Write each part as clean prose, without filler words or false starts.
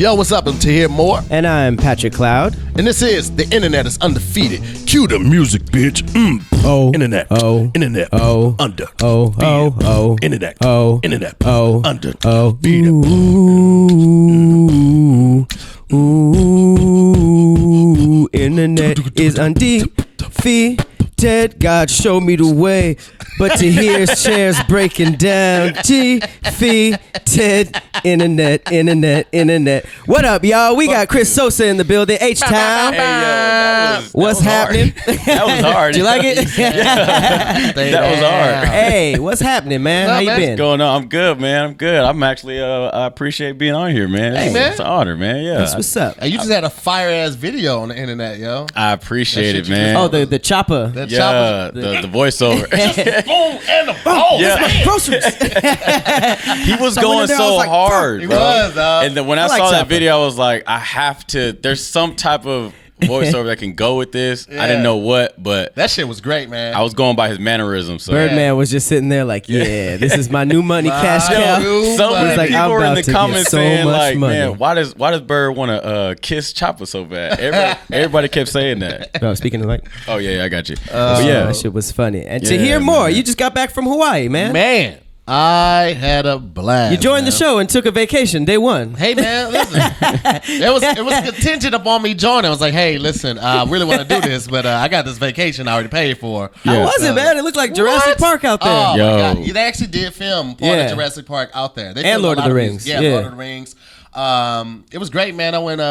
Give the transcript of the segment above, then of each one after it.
Yo, what's up? I'm Tahir Moore. And I'm Patrick Cloud. And this is The Internet is Undefeated. Cue the music, bitch. Internet. Internet. Undefeated. Internet. Internet. Undefeated. Ooh, internet is undefeated. God showed me the way, but to hear's chairs breaking down. Defeated. Internet. What up, y'all? We got Cris Sosa in the building. H-Town. Hey, what's happening? That was hard. Do you like it? That was hard. Hey, what's happening, man? How you been? What's going on? I'm good, man. I'm good. I'm actually, I appreciate being on here, man. Hey, man. It's an honor, man. Yeah. That's what's up. Hey, you just had a fire-ass video on the internet, yo. I appreciate it, you man. Oh, the chopper. That yeah, chopper. the voiceover. Boom and the ball. Yeah. Groceries. He was So going when I so was like, hard, He bro. was, dog. And then when I like saw that Chopper. video, I was like, I have to. There's some type of voiceover that can go with this. Yeah. I didn't know what, but That shit was great, man. I was going by his mannerisms. So. Birdman was just sitting there like, yeah, this is my new money cash cow. Yo, So He's many like, people I'm were in about the to get comments so saying much like, money. man, why does Bird want to kiss Chopper so bad? Everybody kept saying that. Oh, speaking of like, Oh yeah, I got you. but yeah, that shit was funny. And Yeah, Tahir Moore, man. you just got back from Hawaii, man. Man, I had a blast. You joined the man. show and took a vacation day one. Hey man, listen. it was contingent upon me joining. I was like, hey, listen, I really want to do this, but I got this vacation I already paid for. How was it, man? It looked like Jurassic What? Park out there. Oh Yo. my God. They actually did film part Yeah. of Jurassic Park out there. They And filmed Lord a of the lot Rings. movies. Yeah, Yeah. Lord of the Rings. It was great, man. I went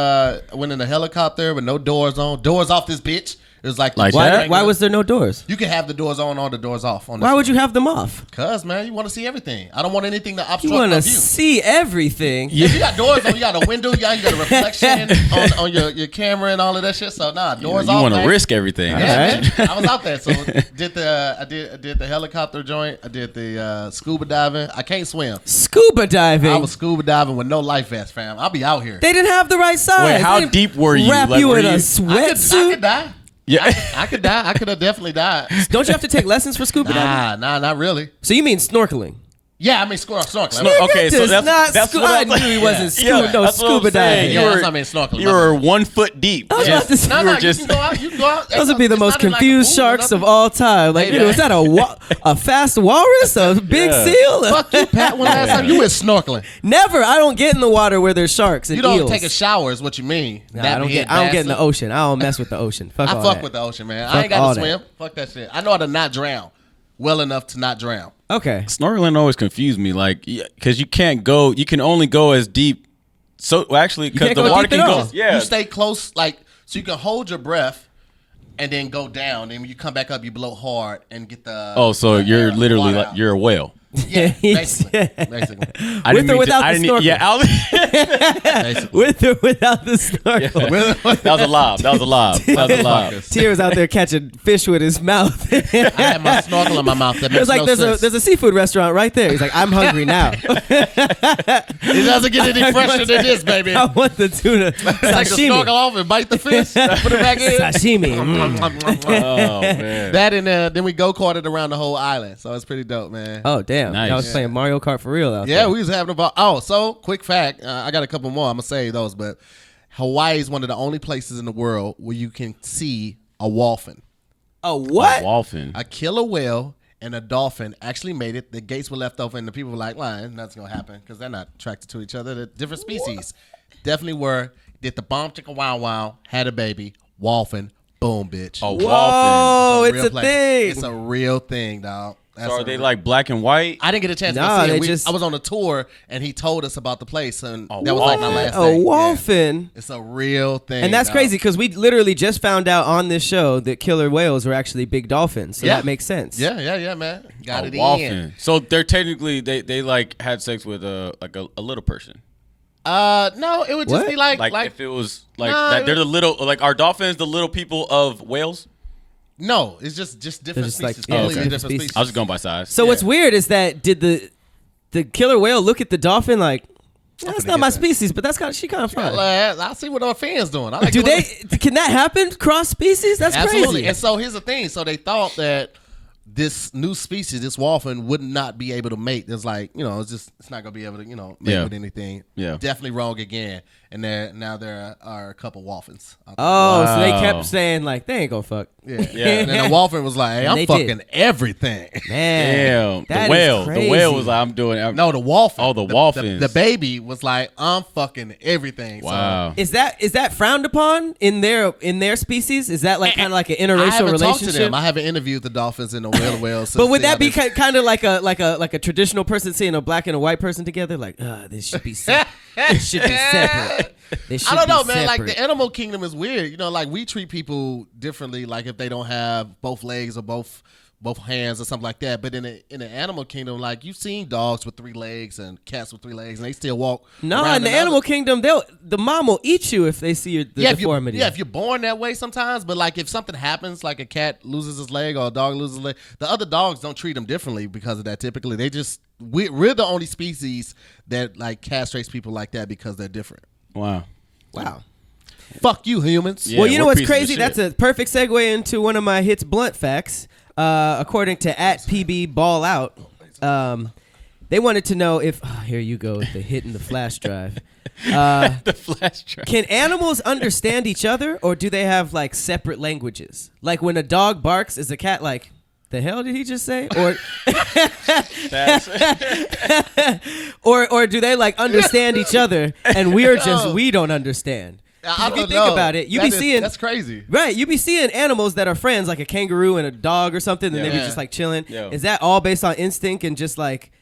in a helicopter with no doors on. Doors off this bitch. It was like Like Why, that? why was there no doors? you can have the doors on or the doors off. On Why would you have them off? Cause man, you want to see everything. I don't want anything to obstruct You want my to view. see everything. If you got doors on, you got a window, you got a reflection on your camera and all of that shit. So nah, doors you off. want to man. risk everything. Yeah, Alright. man. I was out there, so I did the helicopter joint. I did the scuba diving. I can't swim. Scuba diving. I was scuba diving with no life vest, fam. I'll be out here. They didn't have the right size. Wait, how They didn't deep were you? Wrap Like, you were in a you- I sweatsuit. could die. Yeah. I could die. I could have definitely died. Don't you have to take lessons for scuba diving? Nah, not really. So you mean snorkeling? Yeah, I mean snorkeling. Okay, so Does not that's scu- what I I was knew he wasn't Yeah, scuba, no that's what I'm scuba saying. diving. Yeah, You that's were- what I mean, snorkeling. You were 1 foot deep. I was about to say, No, You no, were you just- can go out. You can go out. those would be the It's most not in like a confused pool or sharks of nothing. all time. Like, Hey, you know, man. is that a fast walrus, a big Yeah. seal? Fuck you, Pat. When last time you went snorkeling? Never. I don't get in the water where there's sharks and You don't eels. take a shower, is what you mean. Nah, That I don't being get. I don't get in the bastard. ocean. I don't mess with the ocean. Fuck I all fuck that. with the ocean, man. Fuck I ain't all got to that. swim. Fuck that shit. I know how to not drown well enough to not drown. Okay. Snorkeling always confused me, like, because you can't go. You can only go as deep. So well, actually, because can't the go water deep can at go. all. Yeah. You stay close, like, so you can hold your breath and then go down. And when you come back up, you blow hard and get the. Oh, so the you're air, literally water like out. you're a whale. Yeah, basically. I With or mean without the I didn't snorkel? Yeah, Basically. With or without the snorkel. that was a lob. That was a lob. That was a lob. Tears out there catching fish with his mouth. I had my snorkel in my mouth. That makes It's like no there's sense. a seafood restaurant right there. He's like, I'm hungry now. It doesn't get any fresher than this, baby. I want the tuna. Take the Sashimi. snorkel off and bite the fish. Put it back in. Sashimi. Oh man. That and then we go karted around the whole island, so it's pretty dope, man. Oh damn! Nice. I was playing Mario Kart for real out Yeah, there. we was having about. Oh, so quick fact. I got a couple more. I'm gonna say those, but Hawaii is one of the only places in the world where you can see a dolphin. A what? Dolphin. A killer whale and a dolphin actually made it. The gates were left open, and the people were like, "Lying, nothing's gonna happen," because they're not attracted to each other. They're different species. Definitely were. Did the bomb chicka wow wow, had a baby, dolphin, boom, bitch. Oh, Whoa, dolphin. it's real a place. thing. It's a real thing, dog. So are they like black and white? I didn't get a chance to Nah, go see they it. just- I was on a tour, and he told us about the place, and Oh, that was like my dolphin. last A day. Yeah. dolphin. It's a real thing. And that's dog. crazy because we literally just found out on this show that killer whales were actually big dolphins. So Yeah. that makes sense. Yeah, man. Got it dolphin. in. So they're technically they like had sex with like a little person. No, it would just What? be like Like if it was like Nah, that, it they're the little like are dolphins the little people of whales? no, it's just different just like- species. yeah, Completely okay. different species. species. I was just going by size. So what's weird is that did the killer whale look at the dolphin like, that's finna not get my that. species, but she kind of fine. I see what our fans doing. I like Do doing they? Can that happen? Cross species? That's Absolutely. crazy. And so here's the thing. So they thought that this new species, this dolphin, would not be able to mate. It's like, it's not gonna be able to, mate with anything. Yeah. Definitely wrong again. And there are a couple dolphins. Oh, so they kept saying like they ain't gonna fuck. Yeah. And then the dolphin was like, hey, I'm fucking everything. Man, damn. The whale was like, I'm doing. No, the dolphin. Oh, the dolphins. The baby was like, I'm fucking everything. Wow. So, is that frowned upon in their species? Is that like kind of like an interracial I haven't relationship? talked to them. I haven't intervied the dolphins and the whales. But would that be kind of like a traditional person seeing a black and a white person together? Like, this should be separate. This should be separate. I don't know, man. Like the animal kingdom is weird. Like we treat people differently. Like if they don't have both legs or both hands or something like that. But in the animal kingdom, like you've seen dogs with 3 legs and cats with 3 legs, and they still walk. No, in the animal kingdom, the mom will eat you if they see the deformity. If you're born that way sometimes. But like if something happens, like a cat loses his leg or a dog loses his leg, the other dogs don't treat them differently because of that. Typically, we're the only species that like castrates people like that because they're different. Wow. Fuck you, humans. Yeah, well, you know we're what's pieces of crazy? shit. That's a perfect segue into one of my hits blunt facts. According to @PB Ball Out, they wanted to know if here you go with the hit in the flash drive. The flash drive. Can animals understand each other, or do they have like separate languages? Like when a dog barks, is a cat like, the hell did he just say? Or do they like understand each other and we don't understand? I If you don't think know. about it, you be seeing that's crazy. Right, you be seeing animals that are friends, like a kangaroo and a dog or something, and they be just like chilling. Yo. Is that all based on instinct and just like,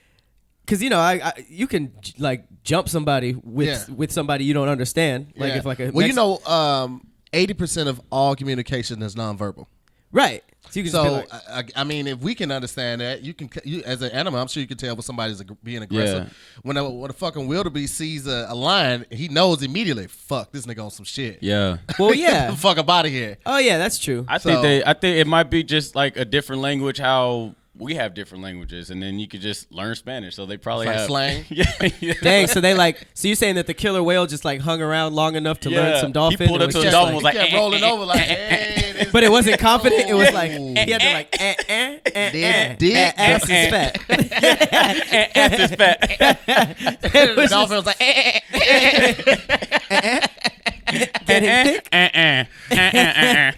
because you can like jump somebody with somebody you don't understand, like if like a 80% of all communication is nonverbal. right. So you can just be like, I mean, if we can understand that, you as an animal, I'm sure you can tell when somebody's being aggressive. Yeah. When a fucking wildebeest sees a lion, he knows immediately. Fuck, this nigga on some shit. Yeah. well, Get yeah. the fuck up out of here. Oh yeah, that's true. I think it might be just like a different language. How we have different languages, and then you could just learn Spanish. So they probably It's like have slang. Yeah. Dang, so you're saying that the killer whale just like hung around long enough to learn some dolphin? He pulled up and to was the just dolphin, like- was like, kept rolling over like, hey, but it wasn't confident. It was like Ooh. he had to like Dick. ass is fat. Ass is fat. The dolphin was like, Get him thick.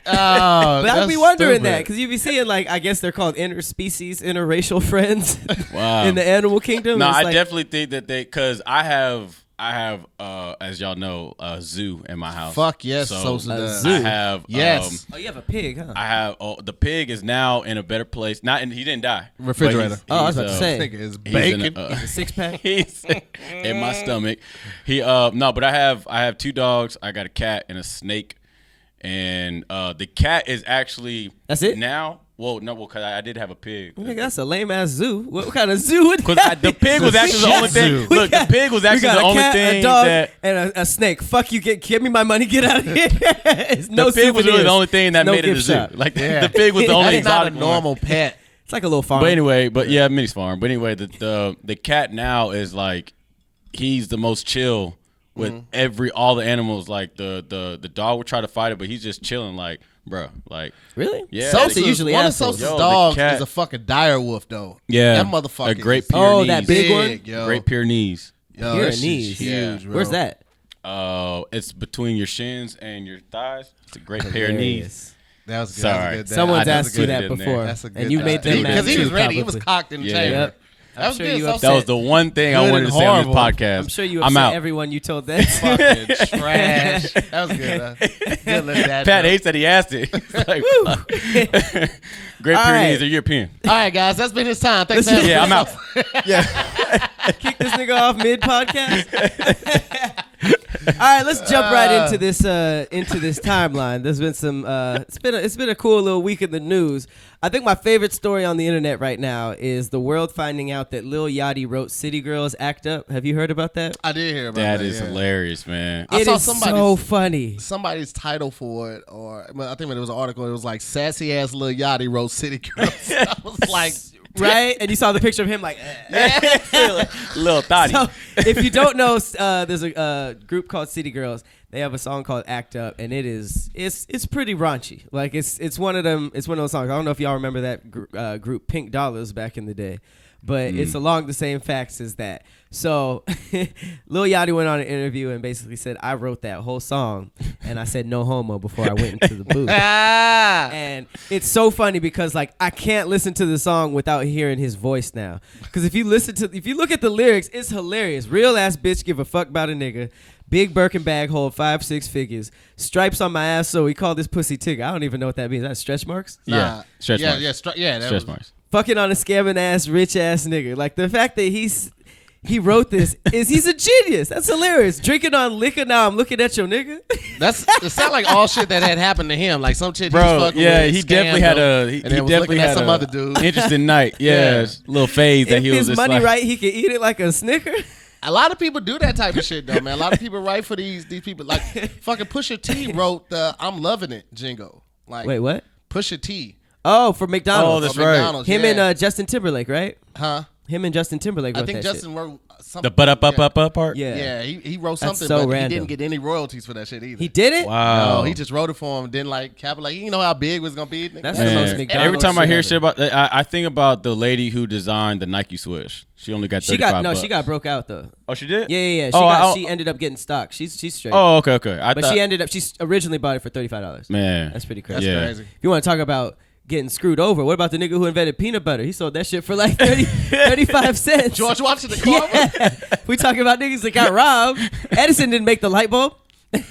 oh, But I'd be wondering that because you'd be seeing like I guess they're called interspecies, interracial friends Wow. in the animal kingdom. No, It's I like, definitely think that because I have as y'all know, a zoo in my house. Fuck yes, So Sosa does. I have Yes. Oh, you have a pig, huh? I have the pig is now in a better place. He didn't die. Refrigerator. But Oh, I was about to say. Nigga is he's in bacon. a, A 6-pack. he's in my stomach. But I have 2 dogs. I got a cat and a snake, and the cat is actually That's it? now. Well, no, because I did have a pig. Nigga, that's a lame ass zoo. What kind of zoo would Because that the be? pig was actually the only thing. We Look, got- the pig was we actually got the a only cat, thing a dog, that. and a snake. Fuck you! Give me my money. Get out of here. It's no The pig was really souvenirs. the only thing that No made it a gift zoo. shop. Like Yeah. the pig was the only That's not a exotic one. normal pet. It's like a little farm. But anyway, Minnie's farm. But anyway, the cat now is like he's the most chill with all the animals. Like the dog would try to fight it, but he's just chilling. Like, bro, like Really? yeah, Sosa usually one of assholes. Sosa's Yo, the dogs cat- is a fucking dire wolf though. yeah, that motherfucker. a great is Pyrenees. Oh, that big one? yo. Great Pyrenees. Yo, Here that in shit's knees. huge, bro. Where's that? It's between your shins and your thighs. It's a great pair of knees. That was good. Sorry. That was good. Someone's I asked you just that put it in there. before, That's a good and you thing. made them mad Because he too, was ready. He was probably. cocked in the Yeah. chamber. Yep. That was sure good. you Sosa. That was the one thing I Good wanted and to say on this horrible. podcast. I'm sure you I'm upset out. everyone you told that. fucking trash. That was good. Good little dad Pat joke. hates that he asked it. He's like, great All Pyrenees right. are European. All right, guys, that's been his time. Thanks for having Yeah, me. I'm out. Kick this nigga off mid podcast. All right, let's jump right into this timeline. There's been some. It's been a cool little week in the news. I think my favorite story on the internet right now is the world finding out that Lil Yachty wrote "City Girls Act Up." Have you heard about that? I did hear about that. That is yeah. hilarious, man. I It saw is so somebody's- funny. Somebody's title for it, or I think when it was an article, it was like "Sassy Ass Lil Yachty wrote City Girls." I was like, right? And you saw the picture of him like, Lil Thotty. So, if you don't know, there's a group called City Girls. They have a song called "Act Up," and it's pretty raunchy. Like it's one of them. It's one of those songs. I don't know if y'all remember that group Pink Dollars back in the day, but it's along the same facts as that. So Lil Yachty went on an interview and basically said, I wrote that whole song and I said no homo before I went into the booth. And it's so funny because like I can't listen to the song without hearing his voice now. Because if you look at the lyrics, it's hilarious. Real ass bitch give a fuck about a nigga. Big Birkin bag hold 5-6 figures. Stripes on my ass, so he called this pussy tigger. I don't even know what that means. That's stretch marks? Yeah. Stretch marks. Stretch marks. Fucking on a scamming ass, rich ass nigga. Like the fact that he wrote this he's a genius. That's hilarious. Drinking on liquor now. I'm looking at your nigga. It sounded like all shit that had happened to him. Like some chick. Bro, yeah, he definitely had he definitely had some other dude. Interesting night. Yeah, little phase that if he was his just money like, right, he could eat it like a Snicker. A lot of people do that type of shit though, man. A lot of people write for these people. Like fucking Pusha T wrote the "I'm Loving It" jingle. Like wait, what? Pusha T. Oh, for McDonald's. Oh, that's right. McDonald's, Him yeah. and Justin Timberlake, right? Huh? Him and Justin Timberlake wrote I think that Justin shit. wrote something. the up part. Yeah. Yeah, he wrote That's something, so but random. he didn't get any royalties for that shit either. He did it? Wow. No, he just wrote it for him. Didn't like cap it. Like you know how big it was gonna be. That's Nigga. the most Man, McDonald's every time I hear ever. shit about, I think about the lady who designed the Nike Swish. She only got 35 bucks. She got broke out though. Oh, she did? Yeah. She ended up getting stock. She's straight. Oh, okay. But she originally bought it for $35. Man, That's pretty crazy. That's crazy. If you want to talk about getting screwed over, what about the nigga who invented peanut butter? He sold that shit for like 35 cents. George Washington Carver Yeah. We talking about niggas that got robbed. Edison didn't make the light bulb.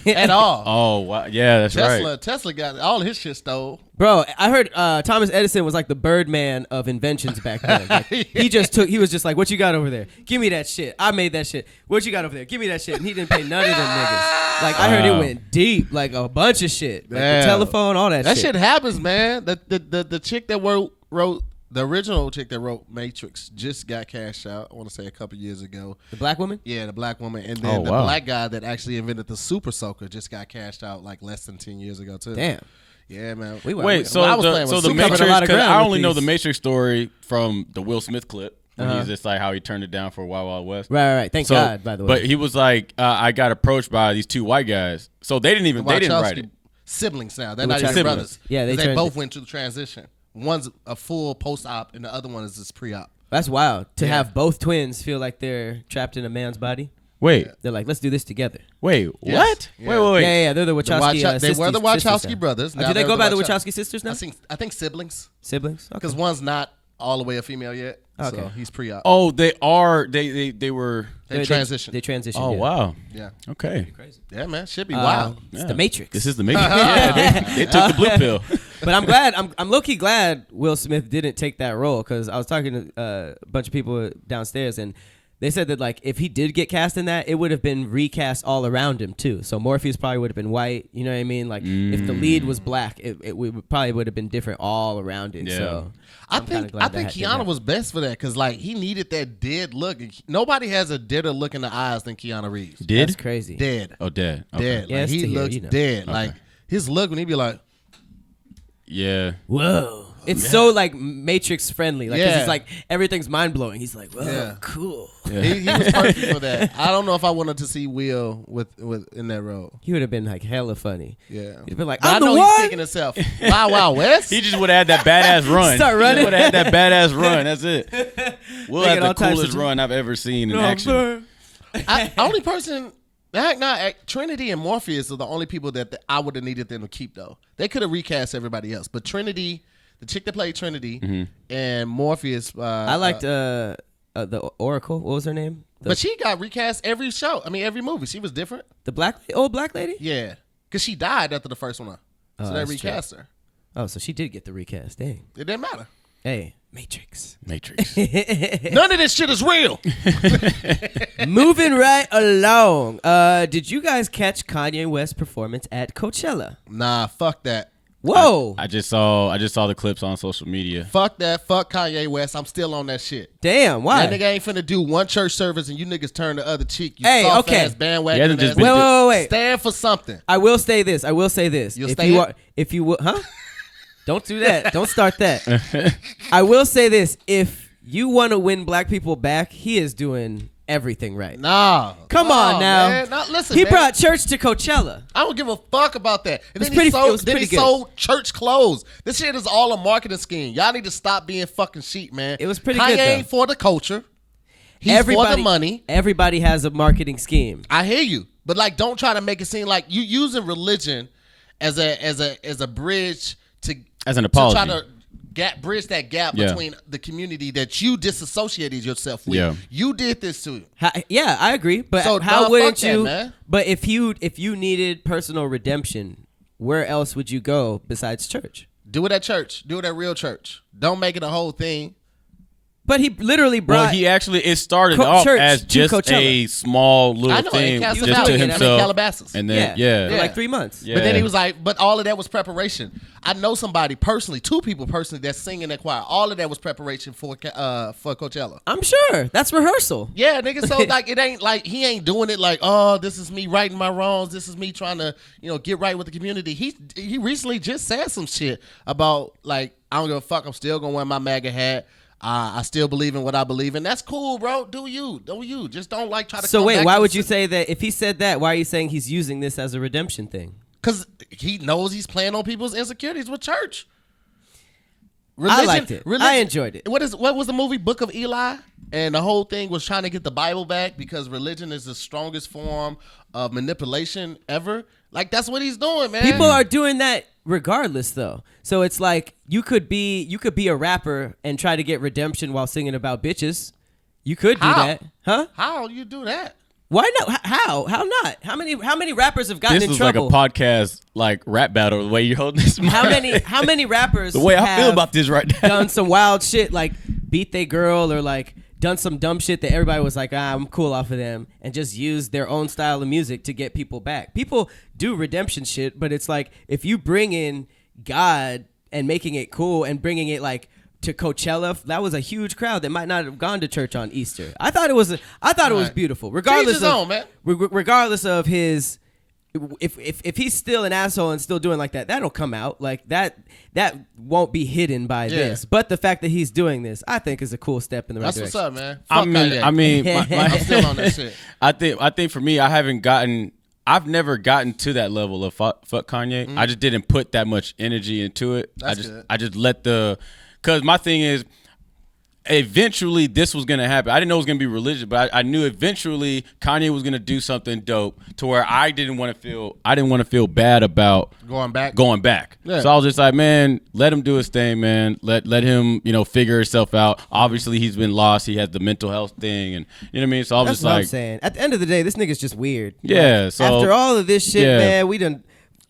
at all. Oh, wow. Yeah, that's right. Tesla got all his shit stole. Bro, I heard Thomas Edison was like the Birdman of inventions back then. Like, he was just like, what you got over there? Give me that shit. I made that shit. What you got over there? Give me that shit. And he didn't pay none of them niggas. Like, I heard it went deep, like a bunch of shit. Like the telephone, all that shit. That shit happens, man. The chick that wrote the original chick that wrote Matrix just got cashed out, I want to say a couple years ago. The black woman? Yeah, the black woman. And then the black guy that actually invented the super soaker just got cashed out like less than 10 years ago, too. Damn. Yeah, man. Wait, so the Matrix, I only know the Matrix story from the Will Smith clip. When he's just like how he turned it down for Wild Wild West. Right. Thank God, by the way. But he was like, I got approached by these two white guys. So they didn't write it. Siblings now. They're not even brothers. Yeah, they both went through the transition. One's a full post-op and the other one is just pre-op. That's wild. To have both twins feel like they're trapped in a man's body. Wait. They're like, let's do this together. Wait, Yes. what? Yeah. Wait. Yeah, they're the Wachowski sisters. They were the Wachowski now. brothers. Do they go by the Wachowski sisters now? I think siblings. Siblings? Because one's not all the way a female yet. Okay. So he's pre-op. Oh, they are. They were. They transitioned. They transitioned. Oh, wow. Yeah. Okay. Crazy. Yeah, man. Should be wild. It's the Matrix. This is the Matrix. Yeah, they took the blue pill. But I'm glad. I'm low-key glad Will Smith didn't take that role because I was talking to a bunch of people downstairs and they said that like if he did get cast in that, it would have been recast all around him too. So Morpheus probably would have been white. You know what I mean? Like if the lead was black, it probably would have been different all around it. Yeah. So I think Keanu was best for that because like he needed that dead look. Nobody has a deader look in the eyes than Keanu Reeves. That's crazy. Dead. Oh, dead. Okay. Dead. Yeah, Like, he looks dead. Okay. Like his look when he be like, Yeah. Whoa. It's so like Matrix friendly. Like 'cause Yeah. it's like everything's mind blowing. He's like, whoa, Yeah. cool. he was perfect for that. I don't know if I wanted to see Will with in that role. He would have been like hella funny. Yeah. He'd been like, But I'm I the know one. he's thinking himself, Wild Wild West. He just would have had that badass run. Start running. He would have had that badass run. That's it. We'll Making all have the types coolest of- run I've ever seen in action. Only person. Trinity and Morpheus are the only people that I would have needed them to keep though. They could have recast everybody else, but Trinity, the chick that played Trinity, and Morpheus. I liked the Oracle. What was her name? But she got recast every show. I mean, every movie. She was different. The old black lady? Yeah, because she died after the first one. So they that's recast her. Oh, so she did get the recast. Dang. It didn't matter. Hey, Matrix. None of this shit is real. Moving right along. Did you guys catch Kanye West's performance at Coachella? Nah, fuck that. Whoa. I just saw the clips on social media. Fuck that. Fuck Kanye West. I'm still on that shit. Damn, why? That nigga ain't finna do one church service and you niggas turn the other cheek. You Hey, soft okay. ass bandwagon. He hasn't just ass been nigga. Wait. Stand for something. I will say this. You'll if stay you in? are, if you will, huh? Don't do that. Don't start that. I will say this: if you want to win black people back, he is doing everything right. Nah. Come on now. Man. Now listen, He man. brought church to Coachella. I don't give a fuck about that. And then It he was pretty good. sold church clothes. This shit is all a marketing scheme. Y'all need to stop being fucking sheep, man. It was pretty Kanye good, though. ain't for the culture. He's for the money. Everybody has a marketing scheme. I hear you, but like, don't try to make it seem like you using religion as a bridge as an apology. to try to bridge that gap between the community that you disassociated yourself with. Yeah. You did this to you. Yeah, I agree. But So, how nah, wouldn't fuck that, you? man. But if you needed personal redemption, where else would you go besides church? Do it at church. Do it at real church. Don't make it a whole thing. But he literally brought. It started off church as to just Coachella. a small I little know, thing, in just Calabasas. to I mean, himself. Calabasas. And then, for like 3 months. Yeah. But then he was like, but all of that was preparation. I know somebody personally, 2 people personally that's singing that choir. All of that was preparation for Coachella. I'm sure that's rehearsal. Yeah, nigga. So like, it ain't like he ain't doing it like, oh, this is me righting my wrongs. This is me trying to, get right with the community. He recently just said some shit about like, I don't give a fuck. I'm still gonna wear my MAGA hat. I still believe in what I believe in. That's cool, bro. Do you? Just don't like try to. So come wait, back why to would the you say that? If he said that, why are you saying he's using this as a redemption thing? Because he knows he's playing on people's insecurities with church. I liked it. I enjoyed it. What was the movie Book of Eli? And the whole thing was trying to get the Bible back because religion is the strongest form of manipulation ever. Like, that's what he's doing, man. People are doing that regardless, though. So it's like you could be a rapper and try to get redemption while singing about bitches. You could do that, huh? How you do that? Why not? How not? How many rappers have gotten This in is trouble? like a podcast, like rap battle. The way you're holding this. How many rappers? The way I feel have about this right now. done some wild shit, like beat their girl or like done some dumb shit that everybody was like, I'm cool off of them, and just use their own style of music to get people back. People do redemption shit, but it's like if you bring in God and making it cool and bringing it like to Coachella, that was a huge crowd that might not have gone to church on Easter. I thought it was beautiful, regardless his of own, man. Regardless of his. If he's still an asshole and still doing like that, that'll come out. Like that won't be hidden by this. But the fact that he's doing this, I think, is a cool step in the right That's direction. what's up, man. Fuck Kanye. I mean, I'm still on that shit. I think for me, I've never gotten to that level of fuck Kanye. I just didn't put that much energy into it. Good. I just let because my thing is, eventually this was gonna happen. I didn't know it was gonna be religious, but I knew eventually Kanye was gonna do something dope to where I didn't want to feel bad about Going back. Yeah. So I was just like, man, let him do his thing, man. Let him, figure himself out. Obviously he's been lost. He has the mental health thing, and you know what I mean. So I was That's just what like, I'm saying. At the end of the day, this nigga's just weird. Yeah. Like, So after all of this shit, yeah. man, we done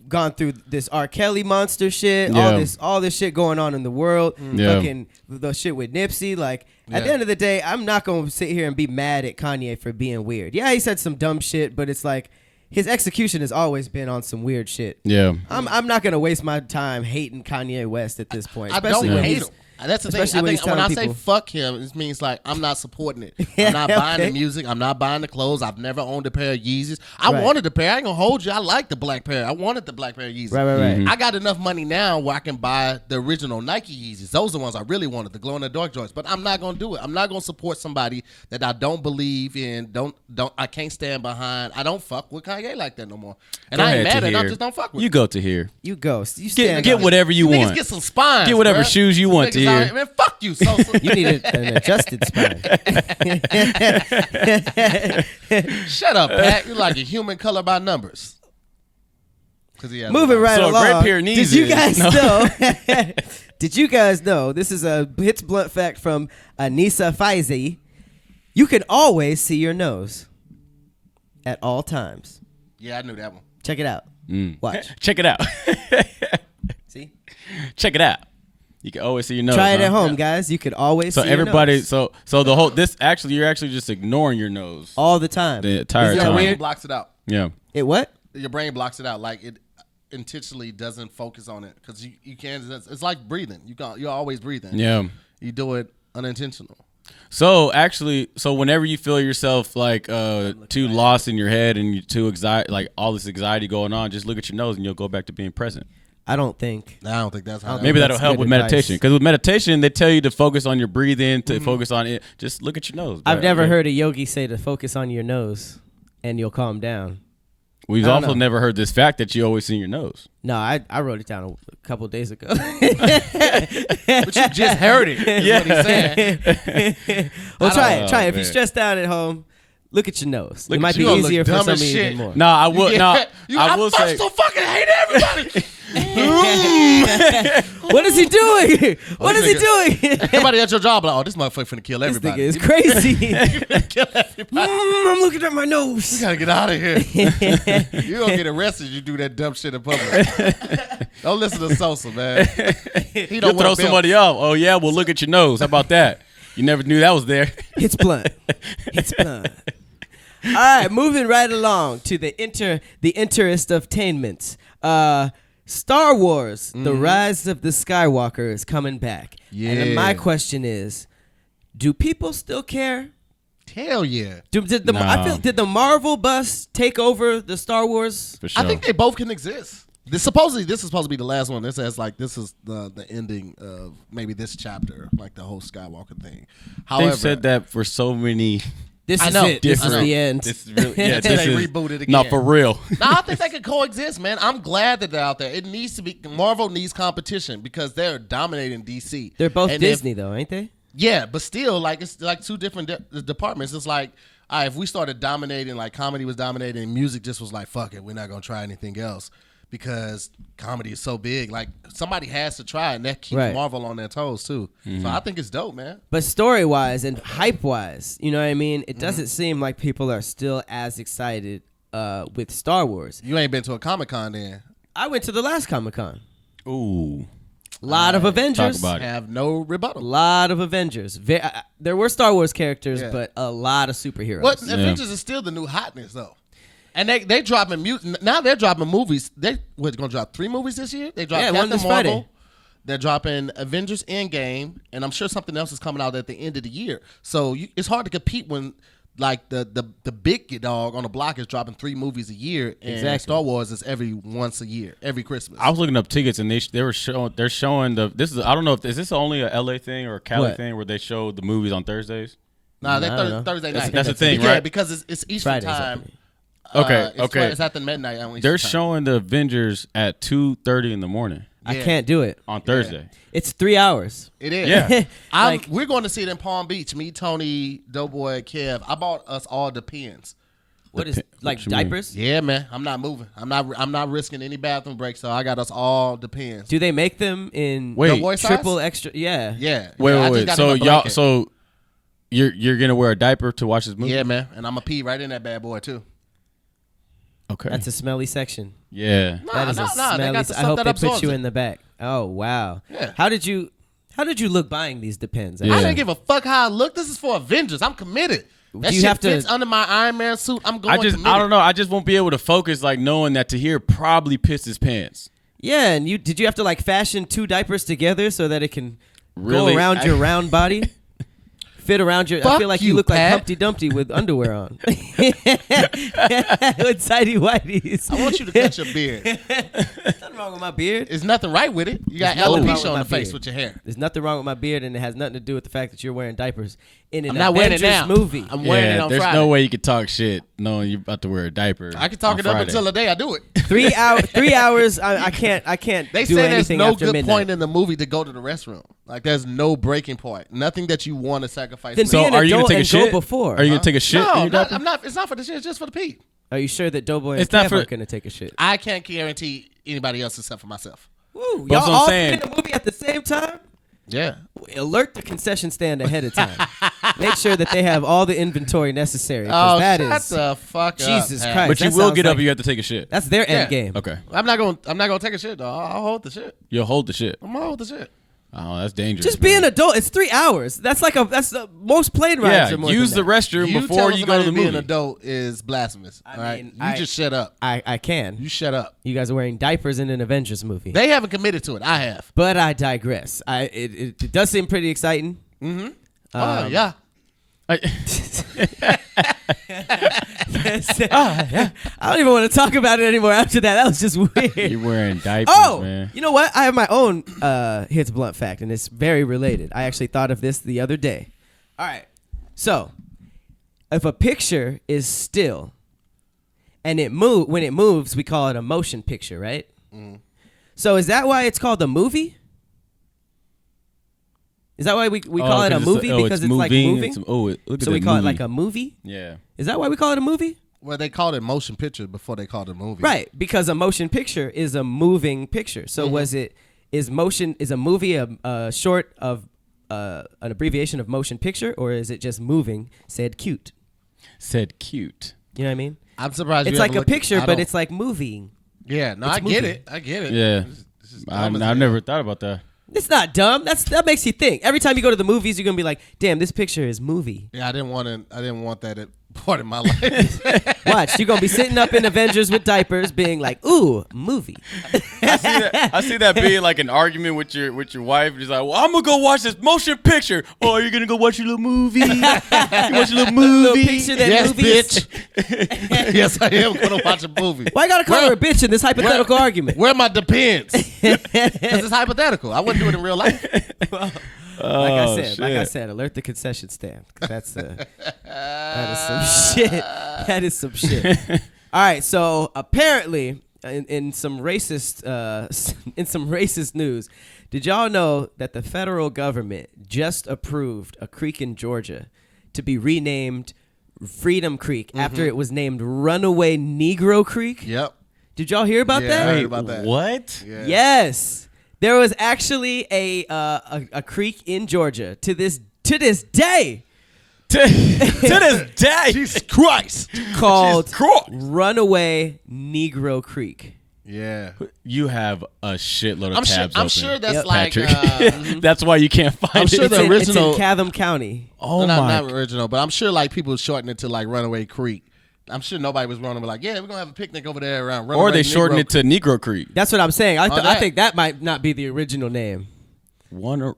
gone through this R. Kelly monster shit, Yeah. all this shit going on in the world, Yeah. fucking the shit with Nipsey. Like at the end of the day, I'm not gonna sit here and be mad at Kanye for being weird. Yeah, he said some dumb shit, but it's like his execution has always been on some weird shit. Yeah. I'm not gonna waste my time hating Kanye West at this point. I don't especially when hate he's- him. That's the thing. especially I when think he's when I telling say people- fuck him, it means like I'm not supporting it. Yeah, I'm not buying okay. the music. I'm not buying the clothes. I've never owned a pair of Yeezys. I Right. wanted the pair. I ain't gonna hold you. I like the black pair. I wanted the black pair of Yeezys. Right. I got enough money now where I can buy the original Nike Yeezys. Those are the ones I really wanted, the glow in the dark joints. But I'm not gonna do it. I'm not gonna support somebody that I don't believe in. I can't stand behind. I don't fuck with Kanye like that no more. And Go I ain't ahead, mad at him. I Tahir. just don't fuck with You him. go to here. You ghost. You stand Get on it. whatever you Niggas want. get some spines. Get whatever bruh. shoes you want, Niggas out Tahir. here- Man, fuck you, Sosa. You need an adjusted spine. Shut up, Pat. You're like a human color by numbers. Moving right So a along. great pair of knees Did you is- guys no. know? Did you guys know? This is a hits blunt fact from Anissa Faizi. You can always see your nose at all times. Yeah, I knew that one. Check it out. Watch. Check it out. See? Check it out. You can always see your nose. Try it huh? at home, guys. You could always So see your everybody, nose. so the whole you're actually just ignoring your nose all the time. the entire Isn't that Your time. brain weird? blocks it out. Yeah. It what? Your brain blocks it out. Like it intentionally doesn't focus on it because you can't. It's like breathing. You're always breathing. Yeah. You do it unintentional. So whenever you feel yourself like too lost in your head and you too anxiety, like all this anxiety going on, just look at your nose and you'll go back to being present. I don't think. I don't think that's how. Maybe that'll That's help good with advice. meditation. Because with meditation, they tell you to focus on your breathing, to focus on it. Just look at your nose. I've bro. never Yeah. heard a yogi say to focus on your nose and you'll calm down. We've I don't also know. never heard this fact that you always see your nose. No, I wrote it down a couple of days ago. But you just heard it. Is what he's saying. Well, try it. Oh, Try it. If man. you're stressed out at home, look at your nose. Look It at might you. be You gonna easier look for dumb some as of you shit. even more. No, I will. No, I I will say. so fucking hate everybody. What is he doing? What is he nigga- doing? Everybody at your job like, oh, this motherfucker finna kill This nigga everybody. is crazy. Kill everybody. I'm looking at my You nose. gotta get out of here. You gonna get arrested if you do that dumb shit in public. Don't listen to Sosa, man. He You'll don't throw want somebody off. Oh yeah, well look at your nose. How about that? You never knew that was there. It's blunt. It's blunt. All right, moving right along to the interest of tainments. Star Wars: The Rise of the Skywalker is coming back. Yeah. And then my question is, do people still care? Hell yeah. Did No. the Marvel bus take over the Star Wars? For sure. I think they both can exist. This is supposed to be the last one. This says like this is the ending of maybe this chapter, like the whole Skywalker thing. However, They've said that for so many. This I is know. it. This is Different- the end. This is really, yeah, Until this they is reboot it No, again. for real. No, I think they can coexist, man. I'm glad that they're out there. It needs to be. Marvel needs competition because they're dominating DC. They're both And Disney, though, ain't they? Yeah, but still, like it's like two different departments. It's like, all right, if we started dominating, like comedy was dominating, and music just was like, fuck it, we're not gonna try anything else because comedy is so big. Like somebody has to try, and that keeps Right. Marvel on their toes too. So I think it's dope, man. But story wise and hype wise, you know what I mean? It doesn't seem like people are still as excited with Star Wars. You ain't been to a Comic-Con then. I went to the last Comic-Con. Ooh, A lot of Avengers. talk about it. Have no A rebuttal. lot of Avengers. There were Star Wars characters, Yeah. but a lot of superheroes. What Avengers is still the new hotness though. And they dropping now they're dropping movies. They gonna drop 3 movies this year. They dropped Yeah, one Captain this Marvel. Friday. They're dropping Avengers Endgame, and I'm sure something else is coming out at the end of the year. So it's hard to compete when like the big dog on the block is dropping 3 movies a year, and Exactly. Star Wars is every once a year, every Christmas. I was looking up tickets and they're showing this is I don't know if is this only a LA thing or a Cali What? thing where they show the movies on Thursdays. Nah, they I don't know. Thursday That's- night. that's the thing, yeah, right? because it's Eastern Fridays, I time. think. Okay, It's okay. It's at the midnight on Eastern They're time. showing the Avengers at 2:30 in the morning I Yeah. can't do it. on Thursday. It's 3 hours. It is. Yeah. We're going to see it in Palm Beach. Me, Tony, Doughboy, Kev. I bought us all the pins. What is like what you mean? diapers? Yeah, man. I'm not moving. I'm not risking any bathroom breaks. So I got us all the pins. Do they make them in Wait. Doughboy size? triple extra? Yeah. Yeah. Wait, Yeah, I wait, just wait. got So in my y'all, blanket. so you're gonna wear a diaper to watch this movie? Yeah, man. And I'm a pee right in that bad boy too. Okay. That's a smelly section. Yeah. That is a They smelly. got the I hope stuff that they put absorbs you it. in the back. Oh wow. Yeah. How did you look buying these Depends? Yeah. I didn't give a fuck how I look. This is for Avengers. I'm committed. That Do you shit have to- fits under my Iron Man suit. I'm going. I don't know. I just won't be able to focus like knowing that Tahir probably pissed his pants. Yeah, and did you have to like fashion 2 diapers together so that it can Really? go around your round body? Fit around your. I Fuck feel like you you, look like Pat. Humpty Dumpty with underwear on. With tidy whities. I want you to cut your beard. Nothing wrong with my beard. There's nothing right with it. You got There's nothing wrong with alopecia on my the face beard. with your hair. There's nothing wrong with my beard, and it has nothing to do with the fact that you're wearing diapers in an I'm not wearing it Avengers now. movie. I'm wearing it on there's Friday. no way you could talk shit knowing you're about to wear a diaper. I can talk on it up Friday. until the day I do it. 3 hours. I can't. They do say there's anything no after good midnight. point in the movie to go to the restroom. Like there's no breaking point. Nothing that you want to sacrifice. Then for. So be an are you gonna adult take a and go shit? before. Are you gonna take a shit? in No, your diaper? I'm not. It's not for the shit. It's just for the pee. Are you sure that Doughboy and It's not Kev for- aren't going to take a shit? I can't guarantee anybody else except for myself. Woo, That's y'all what I'm all saying. in the movie at the same time? Yeah. Alert the concession stand ahead of time. Make sure that they have all the inventory necessary. 'Cause Oh, that shut is the fuck up. Jesus Pat. Christ. But you that will sounds get up. like- You have to take a shit. That's their Yeah. end game. Okay. I'm not gonna take a shit though. I'll hold the shit. You'll hold the shit. I'm gonna hold the shit. Oh, that's dangerous. Just be man. an adult. It's 3 hours. That's the most plane rides. Yeah, are more use than the that. restroom You before telling you go to somebody the to be movie. an adult is blasphemous. I all right, mean, you just shut up. I can. You shut up. You guys are wearing diapers in an Avengers movie. They haven't committed to it. I have. But I digress. It does seem pretty exciting. Oh yeah. I don't even want to talk about it anymore after that. That was just weird. You're wearing diapers, man. You know what? I have my own Hits Blunt fact, and it's very related. I actually thought of this the other day. All right. So, if a picture is still and when it moves, we call it a motion picture, right? Mm. So is that why it's called a movie? Is that why we call it a movie? Because it's like moving? So we call it like a movie? Yeah. Is that why we call it a movie? Well, they called it motion picture before they called it movie. Right, because a motion picture is a moving picture. So is a movie a short of an abbreviation of motion picture, or is it just moving, said cute? Said cute. You know what I mean? I'm surprised it's like a picture, but it's like moving. Yeah, no, I get it. Yeah. I've never thought about that. It's not dumb. That makes you think. Every time you go to the movies, you're gonna be like, "Damn, this picture is movie." Yeah, I didn't want that part of my life. Watch, you're gonna be sitting up in Avengers with diapers, being like, "Ooh, movie." I see that being like an argument with your wife. She's like, "Well, I'm gonna go watch this motion picture." Oh, you're gonna go watch your little movie. You watch your little movie. Little picture that yes, movies. bitch. Yes, I am gonna watch a movie. Why you gotta call her a bitch in this hypothetical argument? Where my depends? Because it's hypothetical. I wouldn't do it in real life. Like I said, alert the concession stand. That is some shit. That is some shit. All right, so apparently, in some racist news, did y'all know that the federal government just approved a creek in Georgia to be renamed Freedom Creek after it was named Runaway Negro Creek? Yep. Did y'all hear about that? I heard about that. What? Yeah. Yes. There was actually a creek in Georgia to this day. To this day. Jesus Christ. Called Runaway Negro Creek. Yeah. You have a shitload of tabs I'm open. sure that's Yep. like That's why you can't find I'm it. sure the It's original in Chatham County. Oh not original, but I'm sure like people shorten it to like Runaway Creek. I'm sure nobody was running like, yeah, we're gonna have a picnic over there around Runaway. Or they shorten it to Negro Creek. That's what I'm saying. I that. think that might not be the original name. Runaway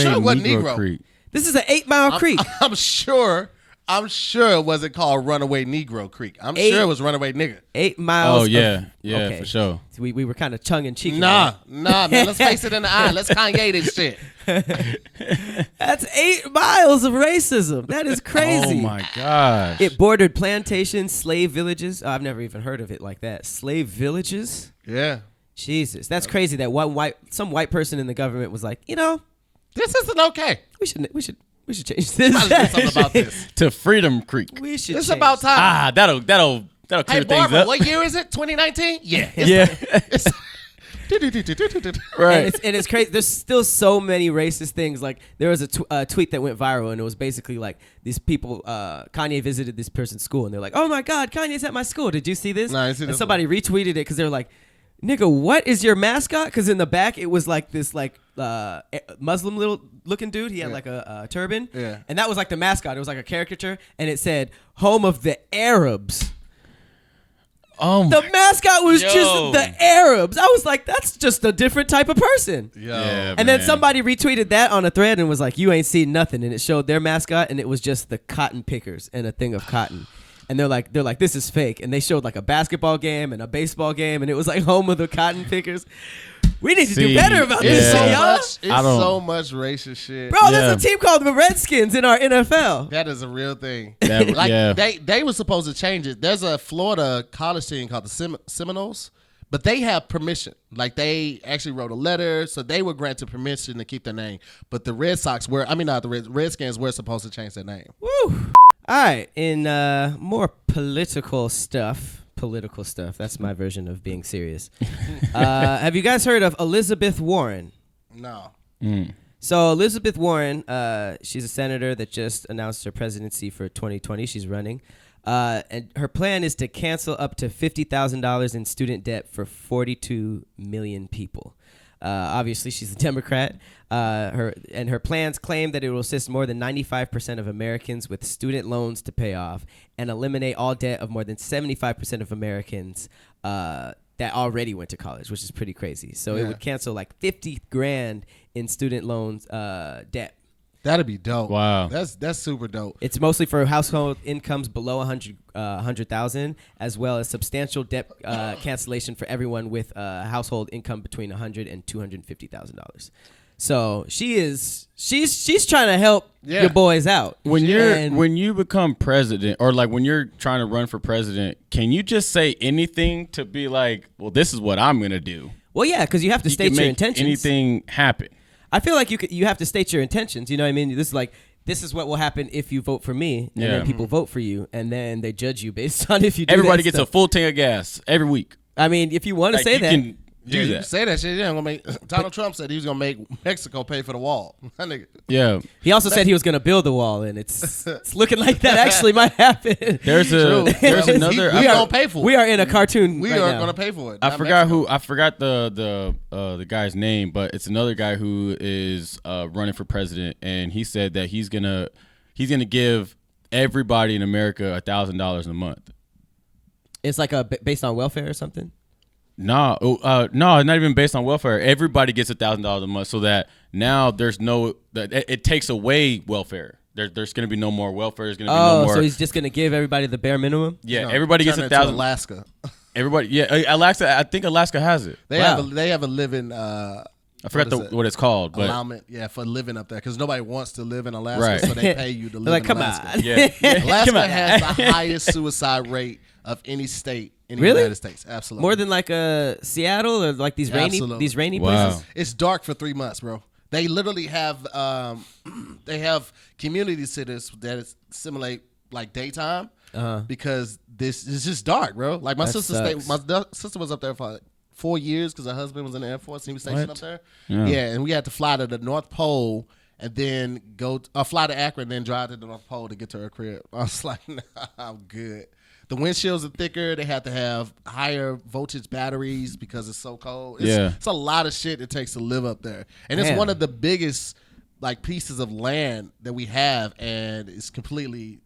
sure it wasn't Negro Negro. Creek. This is an 8-mile creek. I'm sure it wasn't called Runaway Negro Creek. I'm sure it was Runaway Nigga. 8 miles. Oh yeah, okay. for sure. So we were kind of tongue in cheek. Nah, man. Let's face it in the eye. Let's Kanye this shit. That's 8 miles of racism. That is crazy. Oh my gosh. It bordered plantations, slave villages. Oh, I've never even heard of it like that. Slave villages? Yeah. Jesus, that's crazy that some white person in the government was like, This isn't okay. we should change this. Let's do something about this. To Freedom Creek. We should. It's change about time. Ah, that'll clear Hey, things Barbara, up. what year is it? 2019? Yeah. Right. And it's crazy. There's still so many racist things. Like there was a tweet that went viral, and it was basically like these people. Kanye visited this person's school, and they're like, "Oh my God, Kanye's at my school. Did you see this?" No, I see and this somebody retweeted it because they're like, "Nigga, what is your mascot?" Because in the back it was like this Muslim little looking dude. He had like a turban, and that was like the mascot. It was like a caricature, and it said "Home of the Arabs." Oh The my. mascot was just the Arabs. I was like, that's just a different type of person. Yeah, And then somebody retweeted that on a thread and was like, you ain't seen nothing. And it showed their mascot, and it was just the cotton pickers and a thing of cotton. And they're like, this is fake. And they showed like a basketball game and a baseball game, and it was like home of the cotton pickers. We need to do better about this shit, y'all. It's so much racist shit. Bro, there's a team called the Redskins in our NFL. That is a real thing. Yeah. They were supposed to change it. There's a Florida college team called the Seminoles, but they have permission. Like they actually wrote a letter, so they were granted permission to keep their name. But the Redskins were supposed to change their name. Woo. All right, in more political stuff. That's my version of being serious. Have you guys heard of Elizabeth Warren? No. So Elizabeth Warren, she's a senator that just announced her presidency for 2020. She's running. And her plan is to cancel up to $50,000 in student debt for 42 million people. Obviously, she's a Democrat. Her plans claim that it will assist more than 95% of Americans with student loans to pay off and eliminate all debt of more than 75% of Americans that already went to college, which is pretty crazy. So it would cancel like $50,000 in student loans debt. That'd be dope. Wow. That's super dope. It's mostly for household incomes below 100,000, as well as substantial debt cancellation for everyone with household income between $100,000 and $250,000. So she's trying to help your boys out. When you become president, or like when you're trying to run for president, can you just say anything to be like, well, this is what I'm gonna do? Well, yeah, because you have to state your intentions. Anything happen? I feel like you have to state your intentions. You know what I mean? This is what will happen if you vote for me, and then people vote for you, and then they judge you based on if you do Everybody that gets stuff. a full tank of gas every week. I mean, if you want to Like, say you that. can do You that. can say that shit. Yeah, I'm gonna make. Donald Trump said he was gonna make Mexico pay for the wall. That nigga. Yeah. He also said he was going to build the wall, and it's looking like that actually might happen. There's True. another. We gonna pay for it. We are in a cartoon. We right are now. gonna pay for it. I not forgot Mexico. I forgot the guy's name, but it's another guy who is running for president, and he said that he's gonna give everybody in America $1,000 a month. It's like based on welfare or something. No, not even based on welfare. Everybody gets $1,000 a month, so that now it takes away welfare. There's going to be no more welfare. There's going to be no more. So he's just going to give everybody the bare minimum. Yeah, No, everybody gets turn it to $1,000. Alaska. Everybody, yeah, Alaska. I think Alaska has it. They have a living. I forgot what it's called, but allowment. Yeah, for living up there because nobody wants to live in Alaska, Right. so they pay you to live They're like, in come Alaska. on. yeah, Alaska has the highest suicide rate of any state in the Really? United States. Absolutely. More than like Seattle or like these rainy Wow. places. It's dark for 3 months, bro. They literally have they have community centers that simulate like daytime because this is just dark, bro. Like my That sister sucks. my sister was up there for like 4 years because her husband was in the Air Force. He was stationed What? up there. Yeah. And we had to fly to the North Pole and then fly to Akron and then drive to the North Pole to get to her crib. I was like, nah, I'm good. The windshields are thicker. They have to have higher voltage batteries because it's so cold. It's a lot of shit it takes to live up there. And it's Damn. one of the biggest like pieces of land that we have, and it's completely,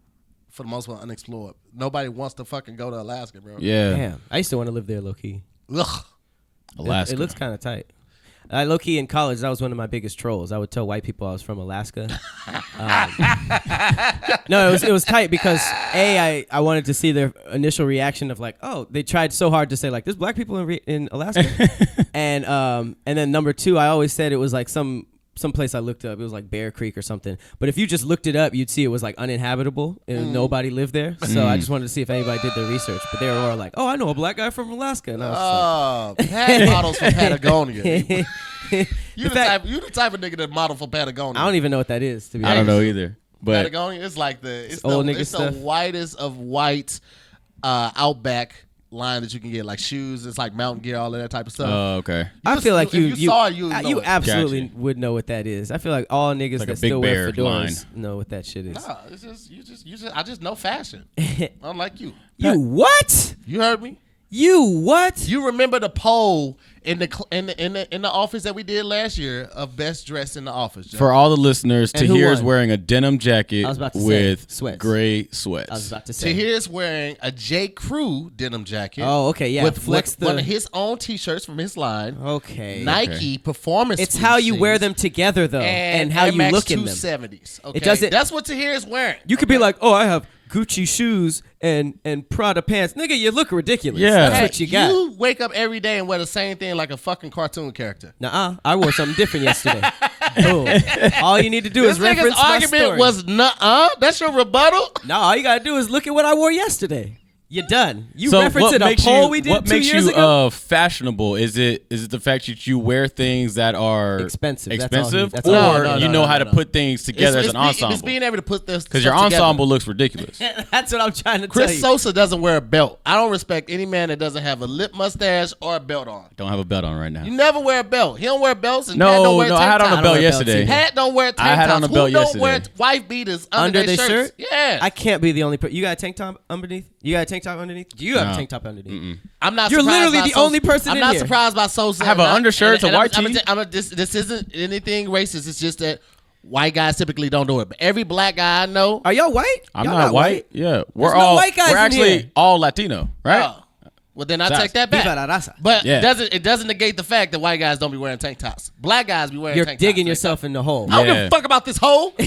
for the most part, unexplored. Nobody wants to fucking go to Alaska, bro. yeah, Damn, I used to want to live there, low key. Ugh. Alaska. It looks kind of tight. Low key in college, that was one of my biggest trolls. I would tell white people I was from Alaska. No, it was tight because I wanted to see their initial reaction of like, oh, they tried so hard to say like, there's black people in Alaska, and then number two, I always said it was like some place I looked up. It was like Bear Creek or something. But if you just looked it up, you'd see it was like uninhabitable and nobody lived there. So I just wanted to see if anybody did their research. But they were all like, oh, I know a black guy from Alaska. And I was Pad models from Patagonia. like, You the type of nigga that model for Patagonia. I don't even know what that is, to be I honest. don't know either. But Patagonia, it's like it's old the nigga stuff. whitest of white Outback line that you can get, like shoes. It's like mountain gear, all of that type of stuff. oh, okay. I feel like if you saw it, you would know you it. absolutely Gotcha. would know what that is. I feel like all niggas Like a that Big still wear Bear fedoras know what that shit is. Nah, it's just I just know fashion. Unlike you. You what? You heard me? You what? You remember the poll in the office that we did last year of best dressed in the office, Joe? For all the listeners, And who Tahir's won? wearing a denim jacket I was about to say, with sweats. gray sweats. I was about to say. Tahir's wearing a J. Crew denim jacket. Oh, okay, yeah. With Flex one the- of his own T-shirts from his line. Okay. Nike performance. It's fleece how you wear shoes, them together, though, and how Air you Max look in them. 270s. Okay, It doesn't- That's what Tahir's wearing. You could be like, oh, I have Gucci shoes and Prada pants. Nigga, you look ridiculous. Yeah. That's what you got. You wake up every day and wear the same thing like a fucking cartoon character. Nuh-uh. I wore something different yesterday. Boom. All you need to do This is reference nigga's my argument story. was nuh-uh. That's your rebuttal. No, all you gotta do is look at what I wore yesterday. You're done. You So referenced what it a makes poll you, we did what 2 makes years you ago. fashionable? Is it the fact that you wear things that are Expensive. That's all he- that's or all he- No, you no, know no, how no, to no. put things together as an ensemble? It's being able to put this Because your stuff together. ensemble looks ridiculous. That's what I'm trying to tell Cris you. Sosa doesn't wear a belt. I don't respect any man that doesn't have a lip mustache or a belt on. Don't have a belt on right now. You never wear a belt. He don't wear belts. And Pat don't No, wear no, I tank had on a tops. belt wear belts yesterday. either. Pat don't wear tank I had tops. on a Who belt don't wear yesterday. wife beaters Under their their shirts? shirt? Yeah. I can't be the only person. You got a tank top underneath? You got a tank top underneath? Do you have a No. tank top underneath? I'm not. You're surprised literally by the Sosa. only person I'm in not here. surprised by Sosa. I have an undershirt, a white tee. This isn't anything racist. It's just that white guys typically don't do it. But every black guy I know. Are y'all white? I'm Y'all not white. Yeah, we're There's no all white guys we're in actually here. all Latino, right? Oh. Well, then I Shots. take that Viva back. la raza. But Yeah. it doesn't negate the fact that white guys don't be wearing tank tops. Black guys be wearing You're tank digging tops. yourself in the hole. I don't give Yeah. a fuck about this hole. He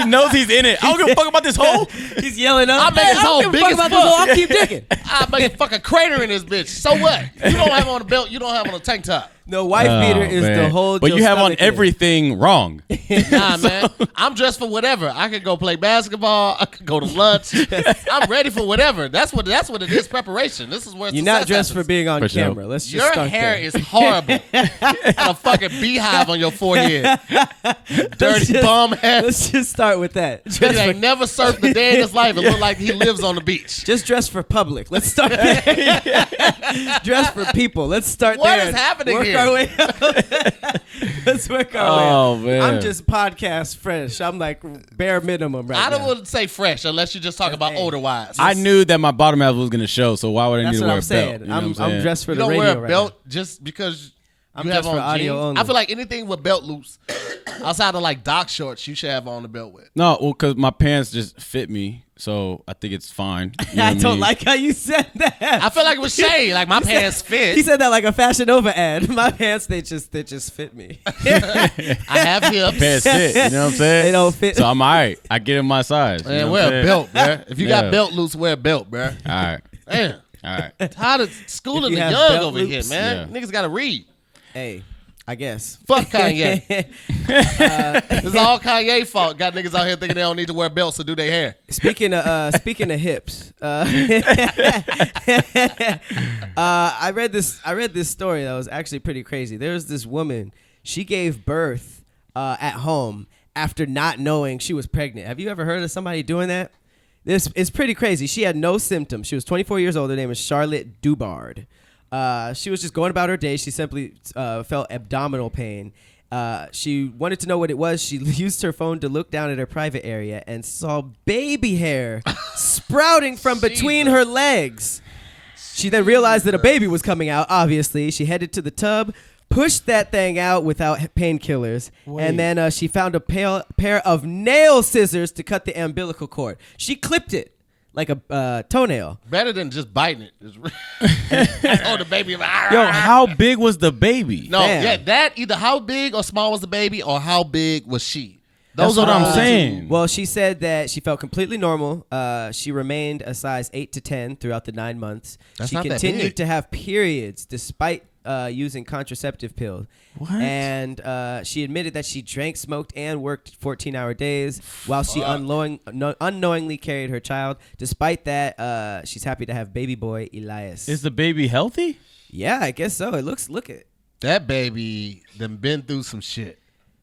knows he's in it. I don't give a fuck about this hole. He's yelling up. I make this hole don't give a big fuck as about fuck. this hole. I'll keep digging. I make a fucking crater in this bitch. So what? You don't have on a belt. You don't have on a tank top. No, wife beater is man. the whole. But you have on stomach in. everything wrong. Nah, man. I'm dressed for whatever. I could go play basketball. I could go to lunch. I'm ready for whatever. That's what it is. Preparation. This is where You're not success dressed happens. for being on For sure. camera. Let's just Your start hair there. is horrible. And a fucking beehive on your forehead. Dirty just- bum head. Let's just start with that. He Dress ain't for, never surfed a day in his life and look like he lives on the beach. just dress for public. Let's start there. Dress for people. Let's start What there. is happening work here? Our way up. Let's work our way Oh, up. man. I'm just podcast fresh. I'm like bare minimum right I now. don't want to say fresh unless you just talk about Hey. older wives. I knew that my bottom half was gonna show, so why would I That's need to what wear I'm a saying. belt? You know what I'm saying? dressed for you the don't radio wear a right belt just because I'm you dressed have for on audio jeans. only. I feel like anything with belt loops, outside of like dock shorts, you should have on the belt with. No, well, because my pants just fit me, so I think it's fine. You know I what don't mean? like how you said that. I feel like it was shade. Like my pants fit. He said that like a Fashion Nova ad. My pants, they just fit me. I have hips. Pants fit. You know what I'm saying? They don't fit. So I'm all right. I get in my size. You Man, know what wear I'm a saying? belt, bruh. If you Yeah. got belt loops, wear a belt, bruh. All right. Damn. All right. Tired of schooling If the you have young belt over here, loops, man. yeah. Niggas got to read. Hey, I guess. Fuck Kanye. This is all Kanye fault. Got niggas out here thinking they don't need to wear belts to do their hair. Speaking of hips, I read this story that was actually pretty crazy. There was this woman. She gave birth at home after not knowing she was pregnant. Have you ever heard of somebody doing that? This is pretty crazy. She had no symptoms. She was 24 years old. Her name is Charlotte Dubard. She was just going about her day. She simply felt abdominal pain. She wanted to know what it was. She used her phone to look down at her private area and saw baby hair sprouting from between her legs. She then realized that a baby was coming out, obviously. She headed to the tub, pushed that thing out without painkillers, and then she found a pair of nail scissors to cut the umbilical cord. She clipped it like a toenail. Better than just biting it. Oh, the baby. Yo, how big was the baby? No, Damn. yeah, that either how big or small was the baby or how big was she. That's what I'm saying. Well, she said that she felt completely normal. She remained a size 8 to 10 throughout the 9 months. That's she not that continued big. to have periods despite using contraceptive pills. What? And she admitted that she drank, smoked, and worked 14-hour days while she unknowingly carried her child. Despite that, she's happy to have baby boy Elias. Is the baby healthy? Yeah, I guess so. Look at That baby done been through some shit.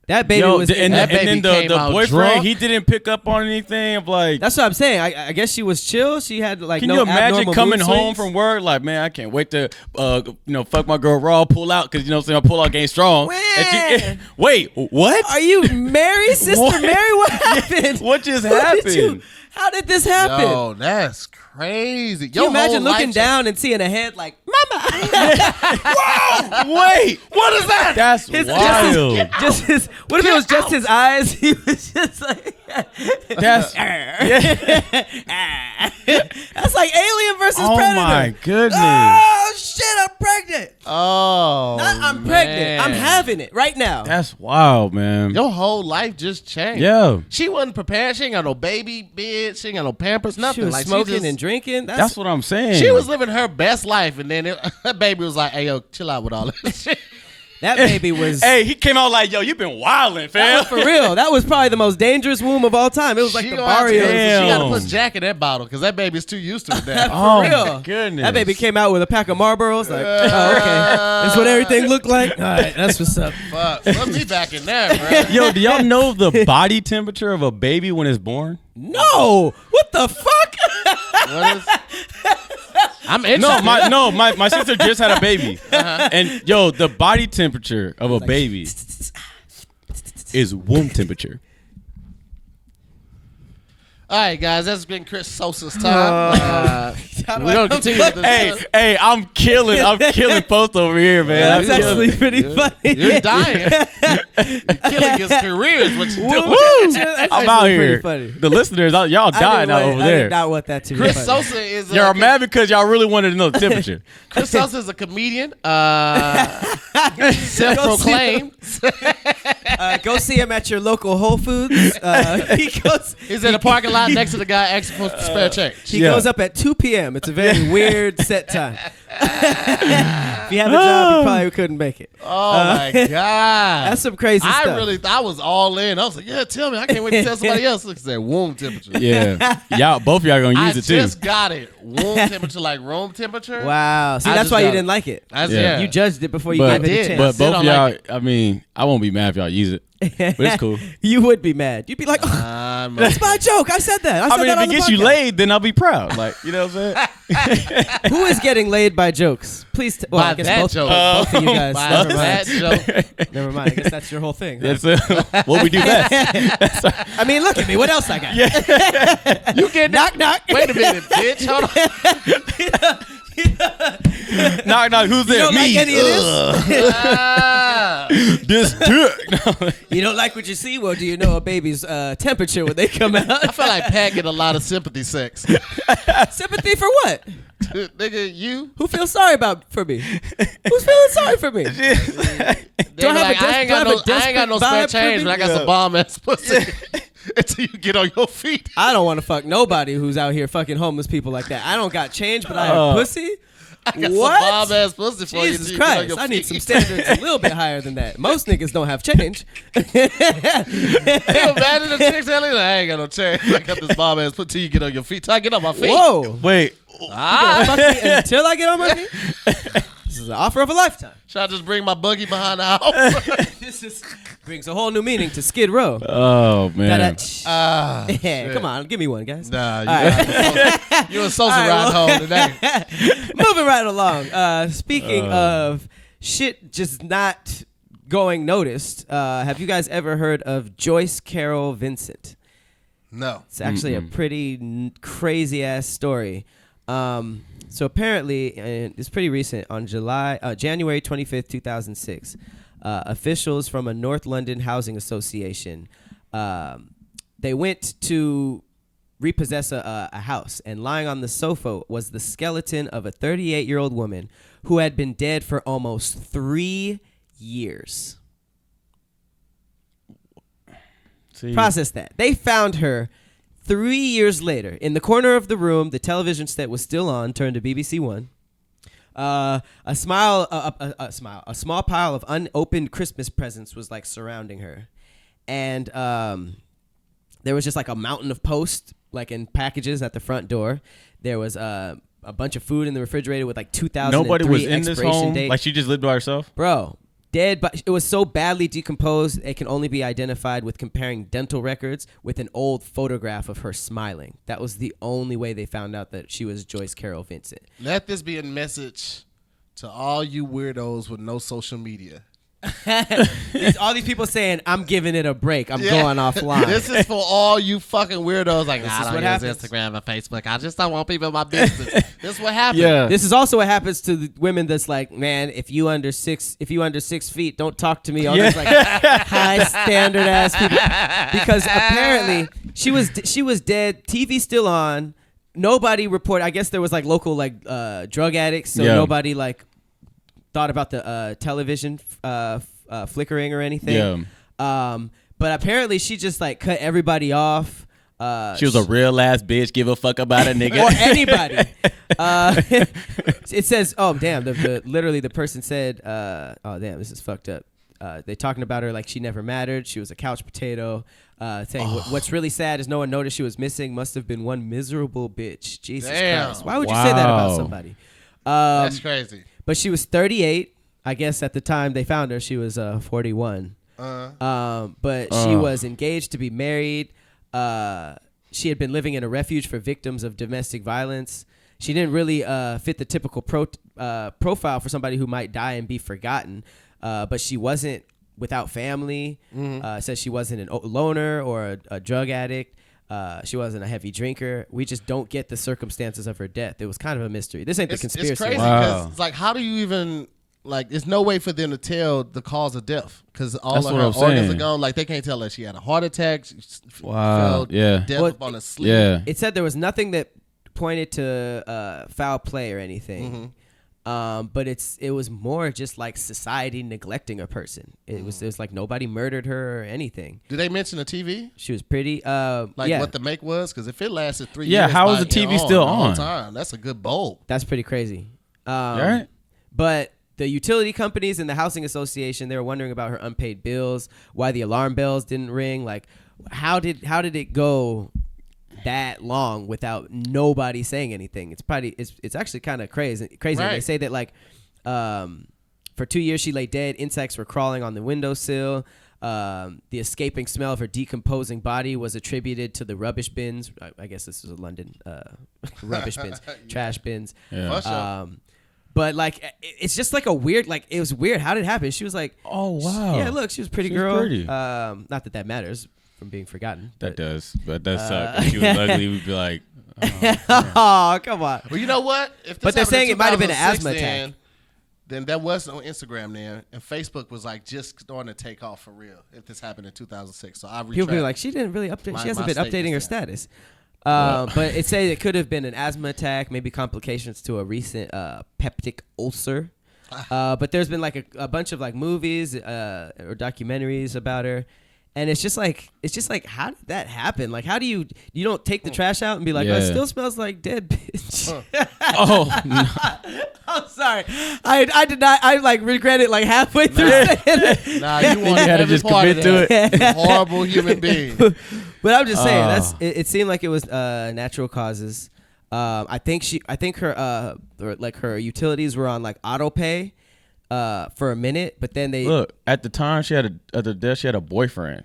that baby Yo, was. and that then baby came the out boyfriend, drunk. he didn't pick up on anything of like. That's what I'm saying. I guess she was chill. She had like Can no you imagine abnormal coming mood home swings. from work like, man, I can't wait to, fuck my girl raw, pull out because you know what I'm saying, my pull out game strong. And Man. wait, what? Are you married, Sister What? Mary? What happened? What just What did happened? how did this happen? Yo, that's crazy. Can you imagine looking down and seeing a head like, Mama? Wait, what is that? That's wild. What if it was just his eyes? He was just like, That's that's like Alien versus oh Predator. my goodness. Oh shit! I'm pregnant. Oh, Not I'm pregnant. man. I'm having it right now. That's wild, man. Your whole life just changed. Yeah. She wasn't prepared. She ain't got no baby bed. She ain't got no Pampers, nothing. She was like smoking she just, and drinking. That's what I'm saying. She was living her best life, and then her baby was like, "Hey, yo, chill out with all this shit." That baby was. Hey, he came out like, yo, you been wilding, That fam. was for real. That was probably the most dangerous womb of all time. It was like She the gonna have to- Barrios. She got to Damn. put Jack in that bottle because that baby's too used to it now. Oh, For real. my goodness. That baby came out with a pack of Marlboros. Like, oh, okay. That's what everything looked like. All right, that's what's up. Fuck, put me back in there, bro. Yo, do y'all know the body temperature of a baby when it's born? No, what the fuck? What is? I'm interested. My sister just had a baby, and yo, the body temperature of a baby is womb temperature. All right, guys, that's been Cris Sosa's time. We're gonna continue with this. Hey, I'm killing Post over here, man. Yeah, that's I'm killing. actually pretty funny. You're dying. You're killing his career is what you're doing. Woo! That's I'm out actually pretty here. funny. The listeners, y'all dying out over I there. did not want that to be Chris funny. Sosa is Y'all mad because y'all really wanted to know the temperature. Chris Sosa is a comedian. Self-proclaimed. Go see him at your local Whole Foods. He's in the parking lot next to the guy asking for spare change. He goes up at 2 p.m. It's a very weird set time. If you have a job, you probably couldn't make it. Oh my god, That's some crazy stuff. I was all in. I was like, yeah, tell me. I can't wait to tell somebody else. Look at that womb temperature. Yeah, y'all, both of y'all gonna use I it too. just got it. Womb temperature like room temperature. Wow. See, I that's just why you got didn't it. like it. Yeah. You judged it before you But, gave it a did. chance. but Still both of don't y'all, like I mean, I won't be mad if y'all use it. But it's cool. You would be mad. You'd be like, oh, that's my joke. I said that. I mean, that if on it the gets you podcast. laid, then I'll be proud. Like, you know what I'm saying? Who is getting laid by jokes? Please. Well, By I guess that both, joke. both of you guys. By Never that mind. joke. Never mind. I guess that's your whole thing. huh? That's what we do best. I mean, look at me. What else I got? You get Knock, knock. Wait a minute, bitch. Hold on. Knock, knock. Who's there? You don't Me. like any of this? Ah. This dick. You don't like what you see? Well, do you know a baby's temperature when they come out? I feel like Pat get a lot of sympathy sex. Sympathy for what? Nigga, you. Who feels sorry for me? Who's feeling sorry for me? They Do I be have like, a I ain't got no desperate spare vibe for change, me? but I got some bomb ass pussy. Until you get on your feet. I don't want to fuck nobody who's out here fucking homeless people like that. I don't got change, but I have pussy. I got What? some bomb ass pussy for you. Jesus until you get on Christ! your I need feet. some standards a little bit higher than that. Most niggas don't have change. You imagine the chicks telling you, I ain't got no change. I got this bomb ass pussy till you get on your feet. Till I get on my feet. Whoa! Wait. Fuck me until I get on my feet. This is an offer of a lifetime. Should I just bring my buggy behind the house? This brings a whole new meaning to Skid Row. Oh, man. Yeah, come on, give me one, guys. Nah, All you and Sosa All right, ride well- home today. Moving right along. Speaking of shit just not going noticed, have you guys ever heard of Joyce Carol Vincent? No. It's actually a pretty crazy ass story. So apparently, and it's pretty recent, on January 25th, 2006, officials from a North London housing association, they went to repossess a house, and lying on the sofa was the skeleton of a 38-year-old woman who had been dead for almost 3 years. See, Process that. They found her 3 years later in the corner of the room. The television set was still on, turned to BBC One. A small pile of unopened Christmas presents was like surrounding her, and there was just like a mountain of posts, like in packages at the front door. There was a bunch of food in the refrigerator with like 2003 nobody was in this expiration home? date. Like, she just lived by herself? Bro, dead, but it was so badly decomposed, it can only be identified with comparing dental records with an old photograph of her smiling. That was the only way they found out that she was Joyce Carol Vincent. Let this be a message to all you weirdos with no social media. All these people saying, I'm giving it a break. I'm going offline. This is for all you fucking weirdos. Like, This I is don't what use happens. Instagram and Facebook. I just don't want people in my business. This is what happens. Yeah. This is also what happens to the women that's like, man, if you under 6 feet, don't talk to me. All these like high standard ass people. Because apparently she was dead. TV still on. Nobody reported. I guess there was like local like drug addicts, so nobody like thought about the television flickering or anything. Yeah. But apparently she just like cut everybody off. She was a real ass bitch. Give a fuck about a nigga. Or anybody. It says, oh damn, literally the person said, oh damn, this is fucked up. They talking about her like she never mattered. She was a couch potato. Saying what's really sad is no one noticed she was missing. Must have been one miserable bitch. Jesus Christ. Why would you say that about somebody? That's crazy. But she was 38. I guess at the time they found her, she was 41. But she was engaged to be married. She had been living in a refuge for victims of domestic violence. She didn't really fit the typical profile for somebody who might die and be forgotten. But she wasn't without family. Says she wasn't a loner or a drug addict. She wasn't a heavy drinker. We just don't get the circumstances of her death. It was kind of a mystery. This ain't the conspiracy. It's crazy Wow. because it's like, how do you even like? There's no way for them to tell the cause of death because all That's of what her I'm organs saying. are gone. Like they can't tell her she had a heart attack. She Wow. fell Yeah. death Well, up on a sleep. Yeah. It said there was nothing that pointed to foul play or anything. But it was more just like society neglecting a person. It was like nobody murdered her or anything. Did they mention the TV? She was pretty. Like Yeah, what the make was? Because if it lasted 3 Yeah, years, how was by the TV and still the whole on? time, that's a good bulb. that's pretty crazy. All right. But the utility companies and the housing association, they were wondering about her unpaid bills, why the alarm bells didn't ring. Like, how did it go that long without nobody saying anything? It's actually kind of crazy. Right. They say that like for 2 years she lay dead. Insects were crawling on the windowsill. The escaping smell of her decomposing body was attributed to the rubbish bins. I guess this is a London rubbish bins, trash bins. Yeah. For sure. But like, it's just like a weird, like it was weird. How did it happen? She was like, Oh, wow. yeah, look, she was a pretty She was girl. pretty. Not that matters from being forgotten. That but- does. But that sucks. If she was ugly, we'd be like, Oh, come on. Well, you know what? If this But they're happened in saying it might have been an 2006, asthma attack. Then that was on Instagram then, and Facebook was like just starting to take off for real. If this happened in 2006, so I retract. People be like, she didn't really update. She hasn't my been updating her statement status. But it says it could have been an asthma attack, maybe complications to a recent peptic ulcer. But there's been like a bunch of like movies or documentaries about her, and it's just like how did that happen? Like, how do you don't take the trash out and be like, oh, it Yeah. still smells like dead bitch. oh, no. I'm sorry, I did not. I like regret it like halfway through. saying it. Nah, you want had to every just part of commit to that. Horrible human being. But I'm just saying it seemed like it was natural causes. I think her her utilities were on like auto pay for a minute, but then they Look, at the time at the death, she had a boyfriend.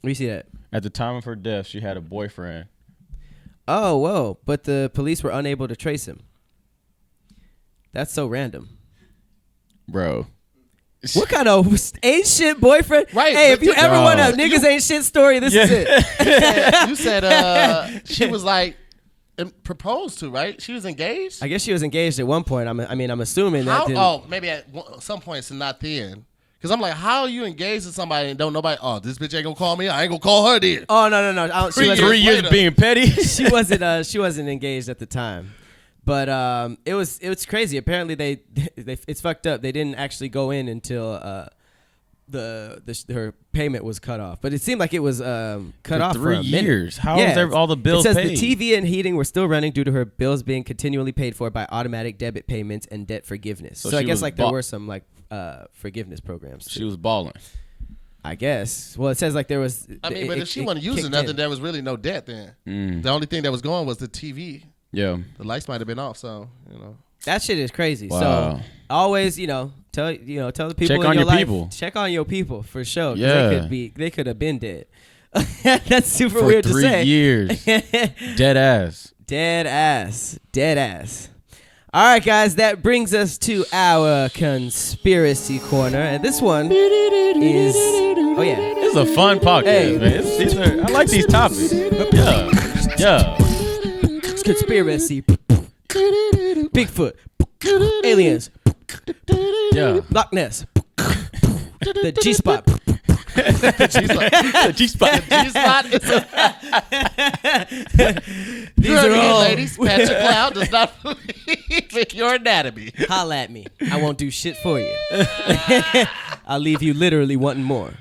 we see that. At the time of her death, she had a boyfriend. Oh, whoa! But the police were unable to trace him. That's so random. Bro. What kind of ain't shit boyfriend? Right, Hey, but if you you- ever want a Dog. niggas ain't shit story, this is it. You said she was like proposed to, right? She was engaged. I guess she was engaged at one point. I'm assuming that. How? Didn't, Oh, maybe at some point it's not then. Because I'm like, how are you engaged to somebody and don't nobody? Oh, this bitch ain't gonna call me. I ain't gonna call her then. Oh no. She wasn't- 3 years later. of being petty. she wasn't engaged at the time, but it was crazy. Apparently they it's fucked up. They didn't actually go in until her payment was cut off. But it seemed like it was cut For off 3 for a minute. years. How is there all the bills It says paid? the TV and heating were still running due to her bills being continually paid for by automatic debit payments and debt forgiveness. So I she guess was like there were some like forgiveness programs. She too. was balling. I guess. Well, it says like there was. I mean, but if she wasn't kicked using nothing, in. there was really no debt then. The only thing that was going was the TV. Yeah. The lights might have been off, so you know. That shit is crazy. Wow. So always, tell the people Check in on your your life, people. check on your people for sure. 'cause Yeah. they could have been dead. That's super For weird 3 to say. years. Dead ass. Dead ass. All right, guys, that brings us to our conspiracy corner, and this one is This is a fun podcast, Hey. man. I like these topics. Yeah. conspiracy. Bigfoot, aliens, Yeah. Loch Ness, the G-spot. The G-spot. G-spot. These are all. ladies. Patrick Cloud does not believe in your anatomy. Holla at me. I won't do shit for you. I'll leave you literally wanting more.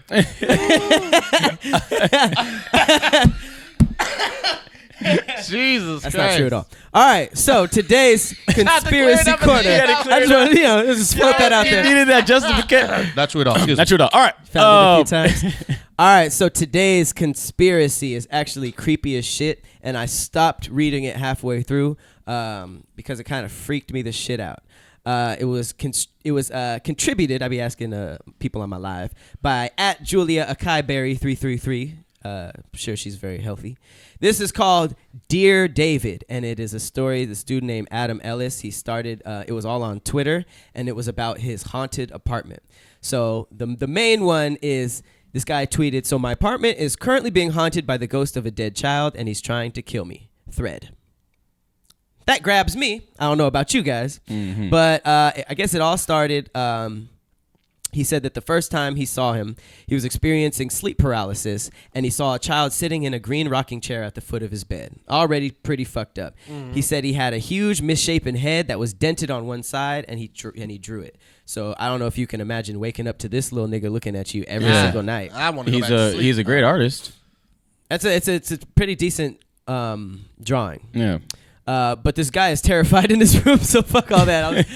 Jesus That's Christ. not true at all. All right, so today's conspiracy up corner. again. I just want to, just float that out You there. needed that justification. Not true at all. Excuse Not true at all. All right. Found it a few times. All right, so today's conspiracy is actually creepy as shit, and I stopped reading it halfway through because it kind of freaked me the shit out. It was contributed. I'll be asking people on my live by @JuliaAkaiberry333. I'm sure she's very healthy. This is called Dear David, and it is a story. This dude named Adam Ellis, he started, it was all on Twitter, and it was about his haunted apartment. So the main one is, This guy tweeted, "So my apartment is currently being haunted by the ghost of a dead child, and he's trying to kill me." Thread. That grabs me. I don't know about you guys, but I guess it all started. He said that the first time he saw him, he was experiencing sleep paralysis, and he saw a child sitting in a green rocking chair at the foot of his bed, already pretty fucked up. He said he had a huge misshapen head that was dented on one side, and he drew it. So I don't know if you can imagine waking up to this little nigga looking at you every single night. I want to go back to sleep. He's a great artist. It's a pretty decent drawing. Yeah. But this guy is terrified in his room, so fuck all that.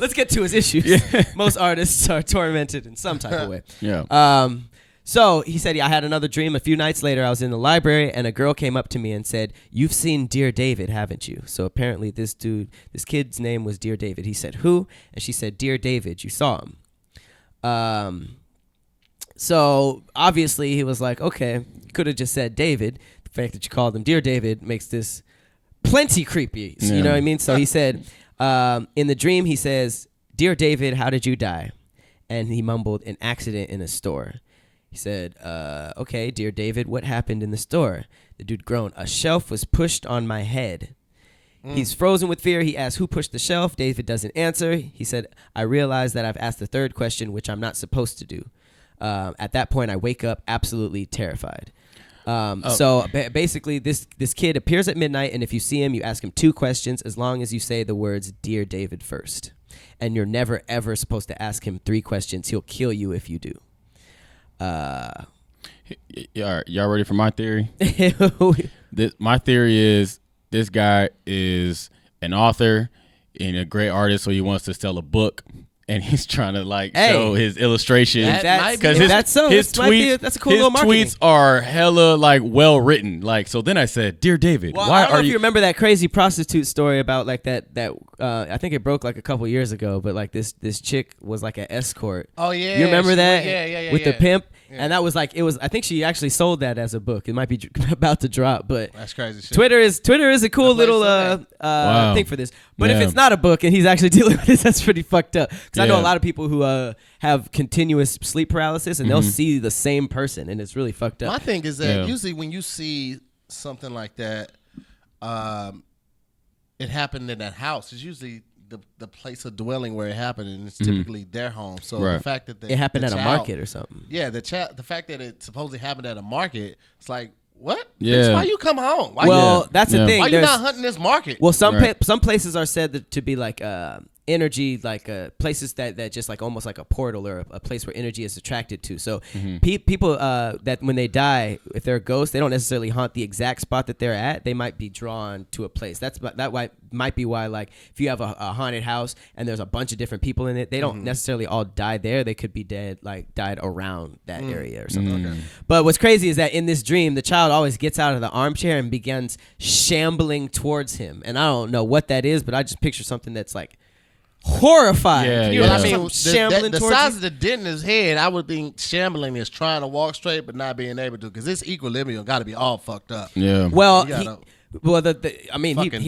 Let's get to his issues. Yeah. Most artists are tormented in some type of way. Yeah. So he said, I had another dream. A few nights later, I was in the library, and a girl came up to me and said, "You've seen Dear David, haven't you?" So apparently this kid's name was Dear David. He said, "Who?" And she said, "Dear David, you saw him." So obviously he was like, okay, you could have just said David. The fact that you called him Dear David makes this plenty creepy. You know what I mean? So he said, in the dream, he says, "Dear David, how did you die?" And he mumbled, "An accident in a store." He said, "Okay, dear David, what happened in the store?" The dude groaned, "A shelf was pushed on my head." He's frozen with fear. He asks, "Who pushed the shelf?" David doesn't answer. He said, "I realize that I've asked the third question, which I'm not supposed to do. At that point, I wake up absolutely terrified." So basically, this kid appears at midnight, and if you see him, you ask him 2 questions as long as you say the words "Dear David" first. And you're never, ever supposed to ask him 3 questions. He'll kill you if you do. Y'all ready for my theory? My theory is this guy is an author and a great artist, so he wants to sell a book. And he's trying to show his illustrations. Because that's a cool little marketing. His tweets are hella well written. So then I said, "Dear David, well, why I don't know are if you?" You remember that crazy prostitute story about that I think it broke a couple years ago, but this chick was an escort. Oh yeah, you remember that? Yeah. With the pimp. Yeah. And that was it was. I think she actually sold that as a book. It might be about to drop, but that's crazy shit. Twitter is a cool little thing for this. But if it's not a book and he's actually dealing with this, that's pretty fucked up. Because I know a lot of people who have continuous sleep paralysis and they'll see the same person, and it's really fucked up. My thing is that usually when you see something like that, it happened in that house. It's usually the place of dwelling where it happened, and it's typically their home. So the fact that it happened at a market or something. Yeah, the fact that it supposedly happened at a market, it's like, what? Yeah. Bitch, why you come home? That's the thing. Why you not hunting this market? Well, some places are said to be energy, places that just almost like a portal or a place where energy is attracted to. So people that when they die, if they're a ghost, they don't necessarily haunt the exact spot that they're at. They might be drawn to a place. Might be why if you have a haunted house and there's a bunch of different people in it, they don't necessarily all die there. They could be dead, died around that area or something. Okay. But what's crazy is that in this dream, the child always gets out of the armchair and begins shambling towards him. And I don't know what that is, but I just picture something that's horrified. I mean, the size of the dent in his head, I would think shambling is trying to walk straight but not being able to, because this equilibrium got to be all fucked up. Yeah. Well, he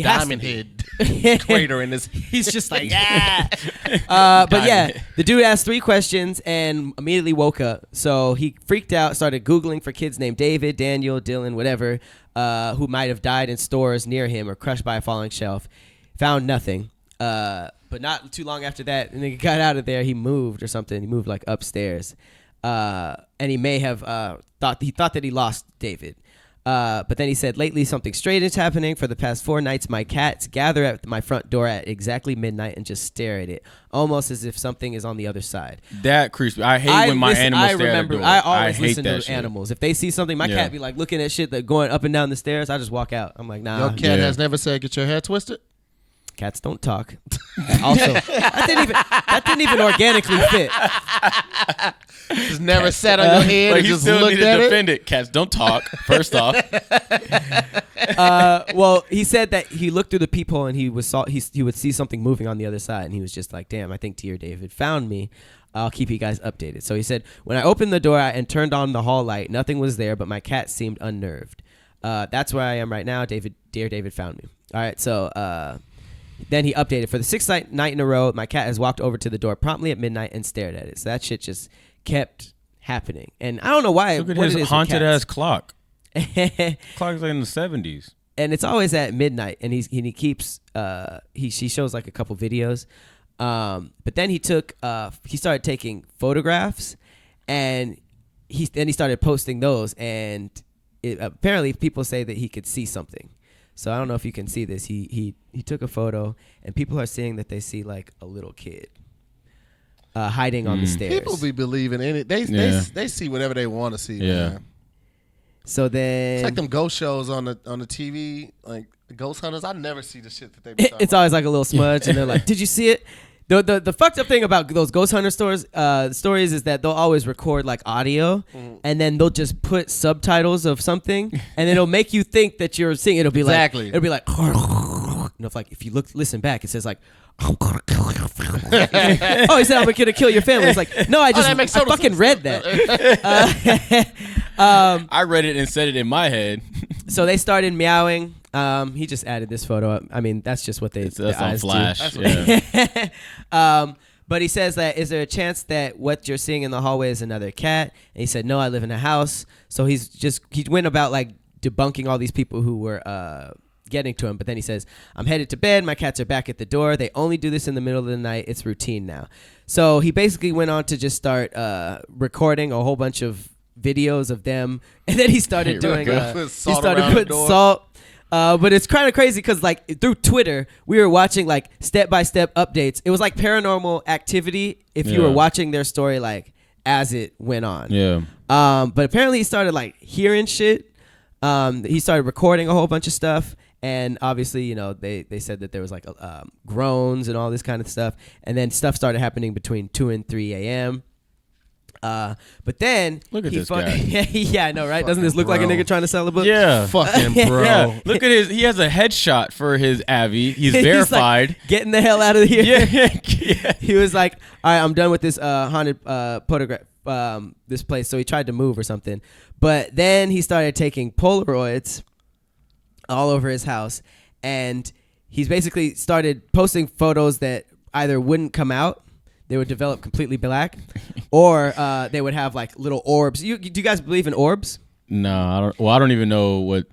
diamond head crater in this. He's just but the dude asked 3 questions and immediately woke up. So he freaked out, started Googling for kids named David, Daniel, Dylan, whatever, who might have died in stores near him or crushed by a falling shelf. Found nothing. But not too long after that, and he got out of there. He moved or something. He moved upstairs, and he may have thought that he lost David. But then he said, "Lately, something strange is happening. For the past 4 nights, my cats gather at my front door at exactly midnight and just stare at it, almost as if something is on the other side." That creeps me. I hate when my animals stare at the door. I always listen to shit. animals. If they see something, my cat be looking at shit that going up and down the stairs. I just walk out. I'm like, nah. Your cat has never said, "Get your hair twisted"? Cats don't talk. Also, that didn't even organically fit. Just never sat on your head and just looked at it. Cats don't talk. First off. Well, he said that he looked through the peephole and he would see something moving on the other side, and he was just like, "Damn, I think Dear David found me. I'll keep you guys updated." So he said, "When I opened the door and turned on the hall light, nothing was there, but my cat seemed unnerved. That's where I am right now. Dear David found me." All right, so. Then he updated, "For the 6th night in a row, my cat has walked over to the door promptly at midnight and stared at it." So that shit just kept happening. And I don't know why. Look at what his it is haunted with ass clock. cats. Clock's like in the 70s. And it's always at midnight, and he keeps he shows like a couple videos, but then he started taking photographs, and he started posting those, and apparently people say that he could see something. So I don't know if you can see this. He took a photo, and people are seeing that they see like a little kid hiding on the stairs. People be believing in it. They see whatever they want to see. Yeah. Man. So then It's like them ghost shows on the TV, like the ghost hunters. I never see the shit that they be talking it's about. always like a little smudge, and they're like, "Did you see it?" The fucked up thing about those ghost hunter stories is that they'll always record like audio, and then they'll just put subtitles of something, and it'll make you think that you're seeing. It'll be Exactly. like if you if you listen back, it says like. Oh, he said I'm gonna kill your family. It's like, no, I fucking read that. I read it and said it in my head. So they started meowing. He just added this photo up. I mean, that's just what That's the on eyes Flash. do. Yeah. But he says that, is there a chance that what you're seeing in the hallway is another cat? And he said, no, I live in a house. So he went about like debunking all these people who were getting to him. But then he says, I'm headed to bed. My cats are back at the door. They only do this in the middle of the night. It's routine now. So he basically went on to just start recording a whole bunch of videos of them. And then he started doing, he started putting salt. But it's kind of crazy because like through Twitter, we were watching like step-by-step updates. It was like Paranormal Activity if you were watching their story like as it went on. Yeah. But apparently he started like hearing shit. He started recording a whole bunch of stuff. And obviously, you know, they said that there was like groans and all this kind of stuff. And then stuff started happening between 2 and 3 a.m. But then look at this guy. Yeah, I know, right? Doesn't this look like a nigga trying to sell a book? Yeah, fucking bro. Yeah. Look at he has a headshot for his Avi. He's verified. Like, getting the hell out of here. Yeah. He was like, all right, I'm done with this haunted photograph, this place. So he tried to move or something. But then he started taking Polaroids all over his house, and he's basically started posting photos that either wouldn't come out, they would develop completely black, or they would have like little orbs. Do you guys believe in orbs? No, I don't. Well, I don't even know what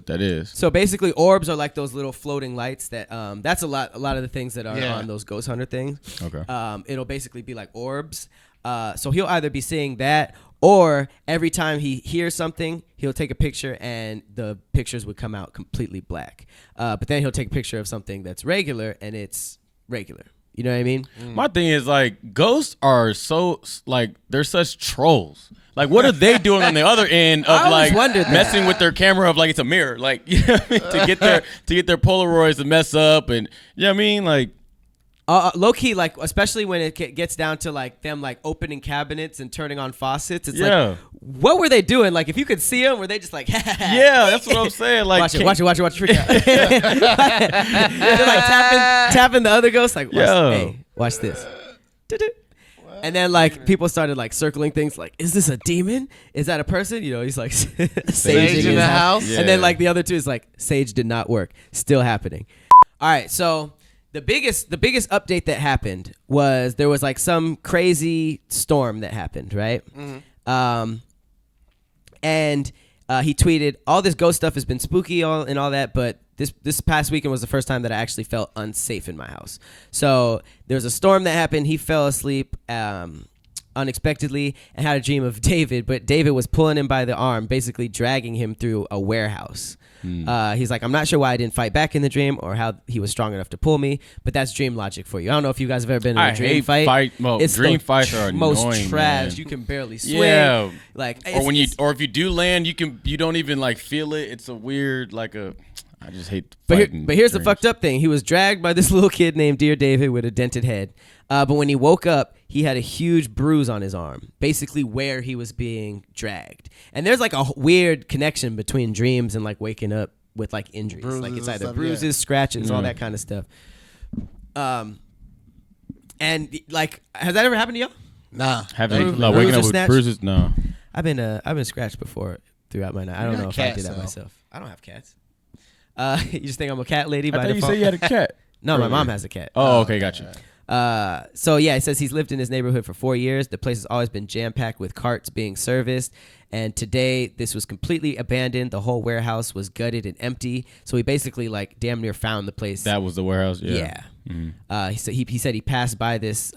that is. So basically, orbs are like those little floating lights that that's a lot of the things that are on those ghost hunter things. Okay. It'll basically be like orbs. So he'll either be seeing that, or every time he hears something, he'll take a picture and the pictures would come out completely black. But then he'll take a picture of something that's regular and it's regular. You know what I mean? My thing is like ghosts are so like they're such trolls. Like what are they doing on the other end of like messing with their camera of like it's a mirror, like you know what I mean? to get their Polaroids to mess up, and you know what I mean, like. Low key, like especially when it gets down to like them like opening cabinets and turning on faucets, it's like, what were they doing? Like if you could see them, were they just like, yeah, that's what I'm saying. Like watch it, freak out. They're like tapping the other ghosts, like, hey, watch this. And then like people started like circling things, like, is this a demon? Is that a person? You know, he's like Sage in the house. And then like the other two is like Sage did not work, still happening. All right, so. The biggest update that happened was there was like some crazy storm that happened, right? Mm-hmm. And he tweeted, all this ghost stuff has been spooky and all that, but this past weekend was the first time that I actually felt unsafe in my house. So there was a storm that happened. He fell asleep unexpectedly and had a dream of David, but David was pulling him by the arm, basically dragging him through a warehouse. He's like, I'm not sure why I didn't fight back in the dream or how he was strong enough to pull me, but that's dream logic for you. I don't know if you guys have ever been in a dream fight. It's dream fights are most annoying, trash. Man. You can barely swing. Yeah, like or if you do land, you don't even like feel it. It's a weird I just hate. But here's the fucked up thing. He was dragged by this little kid named Dear David with a dented head. But when he woke up, he had a huge bruise on his arm, basically where he was being dragged. And there's like a weird connection between dreams and like waking up with like injuries. Bruises, like it's either bruises, scratches, all that kind of stuff. And like, has that ever happened to y'all? Nah. Waking up with bruises? No. I've been scratched before throughout my night. I don't know if I did that myself. I don't have cats. You just think I'm a cat lady by default? You said you had a cat. No, my mom has a cat. Oh, okay, gotcha. So yeah, it says he's lived in his neighborhood for 4 years. The place has always been jam-packed with carts being serviced. And today, this was completely abandoned. The whole warehouse was gutted and empty. So he basically like damn near found the place. That was the warehouse. Yeah. Yeah. He said he passed by this.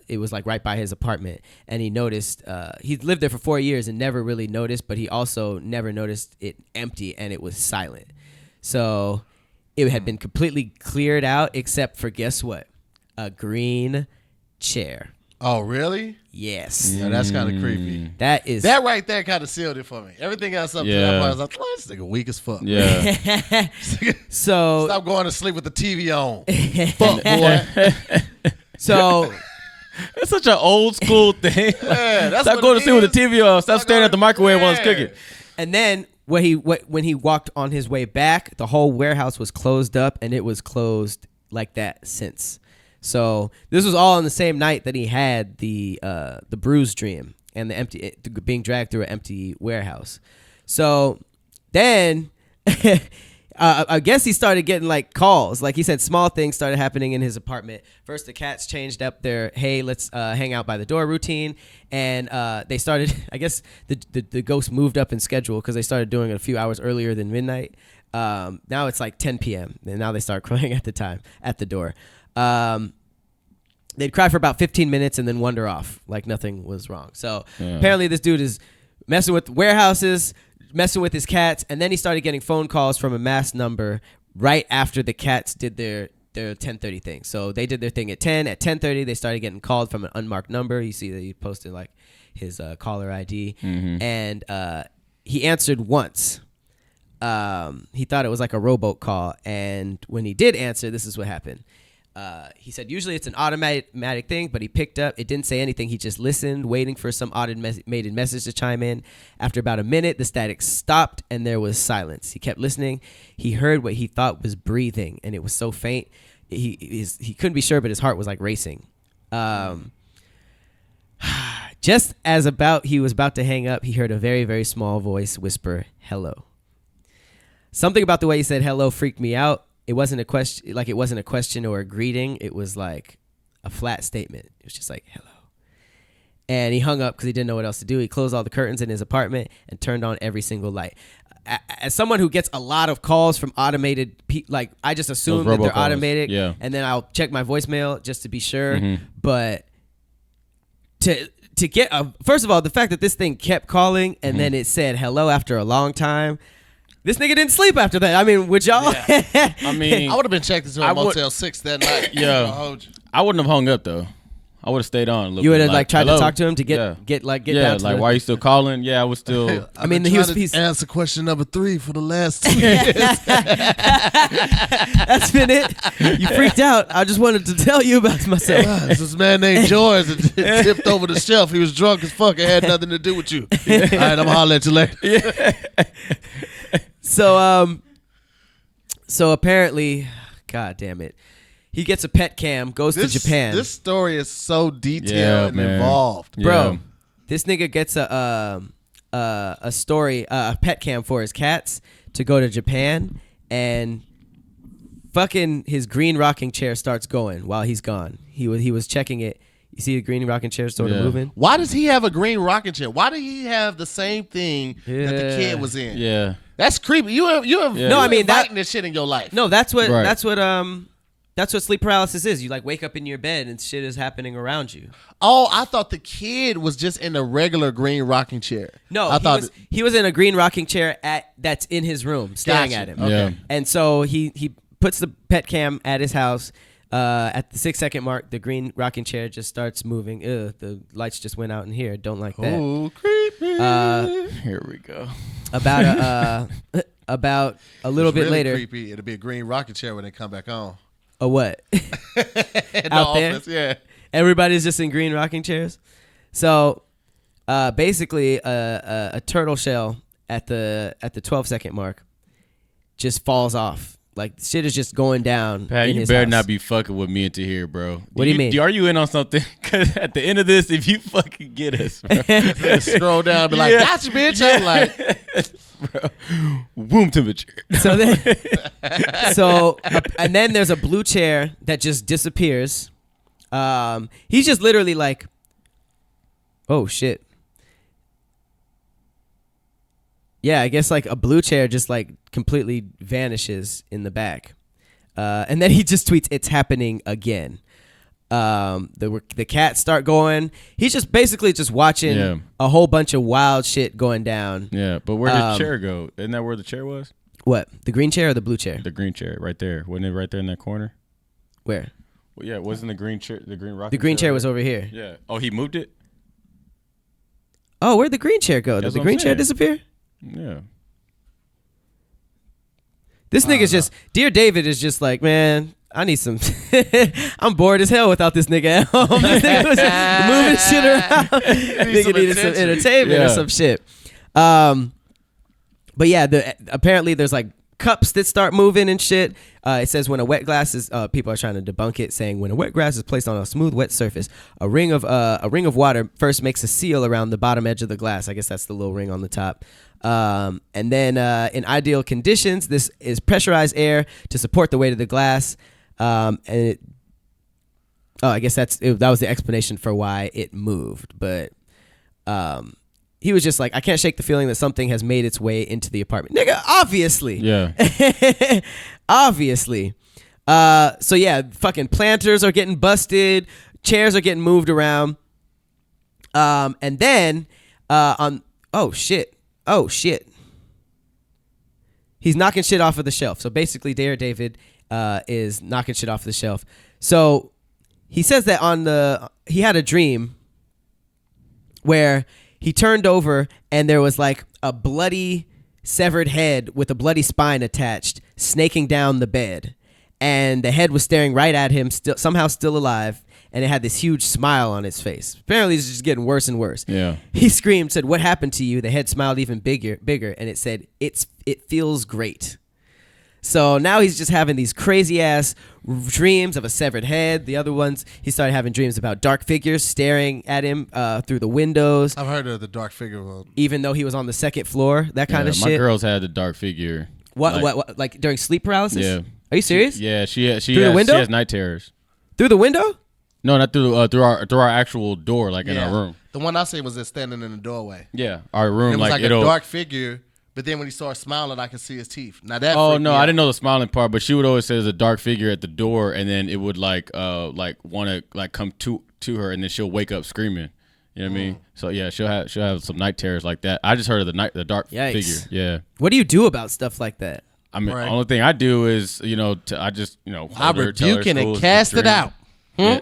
It was like right by his apartment, and he noticed. He lived there for 4 years and never really noticed, but he also never noticed it empty and it was silent. So it had been completely cleared out, except for guess what? A green chair. Oh, really? Yes. Yeah, that's kind of creepy. That is That right there kind of sealed it for me. Everything else up to that point, I was like, oh, this nigga weak as fuck. Yeah. so. Stop going to sleep with the TV on. Fuck, boy. So. It's such an old school thing. Yeah, that's Stop what going it to sleep with the is. TV on. Stop staring at the microwave while it's cooking. And then when he walked on his way back, the whole warehouse was closed up, and it was closed like that since. So this was all on the same night that he had the bruised dream and the being dragged through an empty warehouse. So then I guess he started getting like calls. Like he said, small things started happening in his apartment. First, the cats changed up their "Hey, let's hang out by the door" routine, and they started. I guess the ghost moved up in schedule because they started doing it a few hours earlier than midnight. Now it's like 10 p.m. and now they start crying at the door. They'd cry for about 15 minutes and then wander off like nothing was wrong. So apparently this dude is messing with warehouses, messing with his cats, and then he started getting phone calls from a mass number right after the cats did their 10:30 thing. So they did their thing at 10. At 10:30, they started getting called from an unmarked number. You see that he posted like his caller ID, and he answered once. He thought it was like a rowboat call, and when he did answer, this is what happened. He said usually it's an automatic thing, but he picked up. It didn't say anything. He just listened, waiting for some automated message to chime in. After about a minute, the static stopped and there was silence. He kept listening. He heard what he thought was breathing, and it was so faint. He couldn't be sure, but his heart was like racing. Just as he was about to hang up, he heard a very, very small voice whisper, "Hello." Something about the way he said hello freaked me out. It wasn't a question, like it wasn't a question or a greeting. It was like a flat statement. It was just like, "Hello." And he hung up because he didn't know what else to do. He closed all the curtains in his apartment and turned on every single light. As someone who gets a lot of calls from automated, like I just assume that they're automated, and then I'll check my voicemail just to be sure. But to get first of all, the fact that this thing kept calling and then it said hello after a long time. This nigga didn't sleep after that. I mean, would y'all? Yeah. I mean, I would have been checked into a Motel 6 that night. Yeah. I wouldn't have hung up though. I would have stayed on a little bit. You would have like tried hello? to talk to him to get down to like the, why are you still calling? Yeah, I was still. I mean, he was answer question number 3 for the last 2 years. That's been it. You freaked out. I just wanted to tell you about myself. This man named Joyce that tipped over the shelf. He was drunk as fuck. It had nothing to do with you. All right, I'm gonna holler at you later. So apparently, God damn it, he gets a pet cam, goes to Japan. This story is so detailed and involved, bro. This nigga gets a pet cam for his cats to go to Japan, and fucking his green rocking chair starts going while he's gone. He was checking it. You see the green rocking chair sort of moving? Why does he have a green rocking chair? Why did he have the same thing that the kid was in? Yeah. That's creepy. You have No, I mean inviting this shit in your life. No, that's what sleep paralysis is. You like wake up in your bed and shit is happening around you. Oh, I thought the kid was just in a regular green rocking chair. No, he was in a green rocking chair that's in his room, staring at him. Okay. Yeah. And so he puts the pet cam at his house. At the 6-second mark, the green rocking chair just starts moving. The lights just went out in here. Don't like that. Oh, creepy. Here we go. About a little bit really later. Creepy. It'll be a green rocking chair when they come back on. A what? Out there? Office, yeah. Everybody's just in green rocking chairs. So basically, a turtle shell at the 12-second mark just falls off. Like shit is just going down. Pat, in you his better house. not be fucking with me into here, bro. What do you mean? Are you in on something? Because at the end of this, if you fucking get us, bro, scroll down and be like, "Gotcha, bitch." I'm like, bro, room temperature. And then there's a blue chair that just disappears. He's just literally like, oh shit. Yeah, I guess like a blue chair just like completely vanishes in the back. And then he just tweets, "It's happening again." The cats start going. He's just basically just watching a whole bunch of wild shit going down. Yeah, but where did the chair go? Isn't that where the chair was? What? The green chair or the blue chair? The green chair, right there. Wasn't it right there in that corner? Where? Well, yeah, wasn't the green chair the green rock? The green chair was over here. Yeah. Oh, he moved it? Oh, where'd the green chair go? Did the green chair disappear? Yeah. This nigga's just, Dear David is just like, man, I need some, I'm bored as hell without this nigga at home. This nigga was moving shit around. Nigga needed some entertainment or some shit. But yeah, apparently there's like cups that start moving and shit. It says when a wet glass is, people are trying to debunk it, saying when a wet glass is placed on a smooth, wet surface, a ring of water first makes a seal around the bottom edge of the glass. I guess that's the little ring on the top. And then in ideal conditions, this is pressurized air to support the weight of the glass. I guess that was the explanation for why it moved. But he was just like, I can't shake the feeling that something has made its way into the apartment. Nigga, obviously. Yeah. Obviously. So yeah, fucking planters are getting busted. Chairs are getting moved around. And then oh shit. He's knocking shit off of the shelf. So basically, Dear David is knocking shit off the shelf. So he says that he had a dream where he turned over and there was like a bloody severed head with a bloody spine attached, snaking down the bed. And the head was staring right at him, somehow still alive. And it had this huge smile on its face. Apparently, it's just getting worse and worse. Yeah. He screamed, said, "What happened to you?" The head smiled even bigger, and it said, "It feels great." So now he's just having these crazy ass dreams of a severed head. The other ones, he started having dreams about dark figures staring at him through the windows. I've heard of the dark figure world. Even though he was on the second floor, that kind of shit. My girls had the dark figure. What? Like during sleep paralysis? Yeah. Are you serious? She the window? She has night terrors. Through the window? No, not through our actual door, like in our room. The one I say was just standing in the doorway. Yeah, our room. And it was like a dark figure, but then when he started smiling, I could see his teeth. Now that. Oh no, I didn't know the smiling part, but she would always say there's a dark figure at the door, and then it would like want to like come to her, and then she'll wake up screaming. You know what I mean? So yeah, she'll have some night terrors like that. I just heard of the dark figure. Yeah. What do you do about stuff like that? I mean, the only thing I do is I rebuke it and cast it out. Yeah.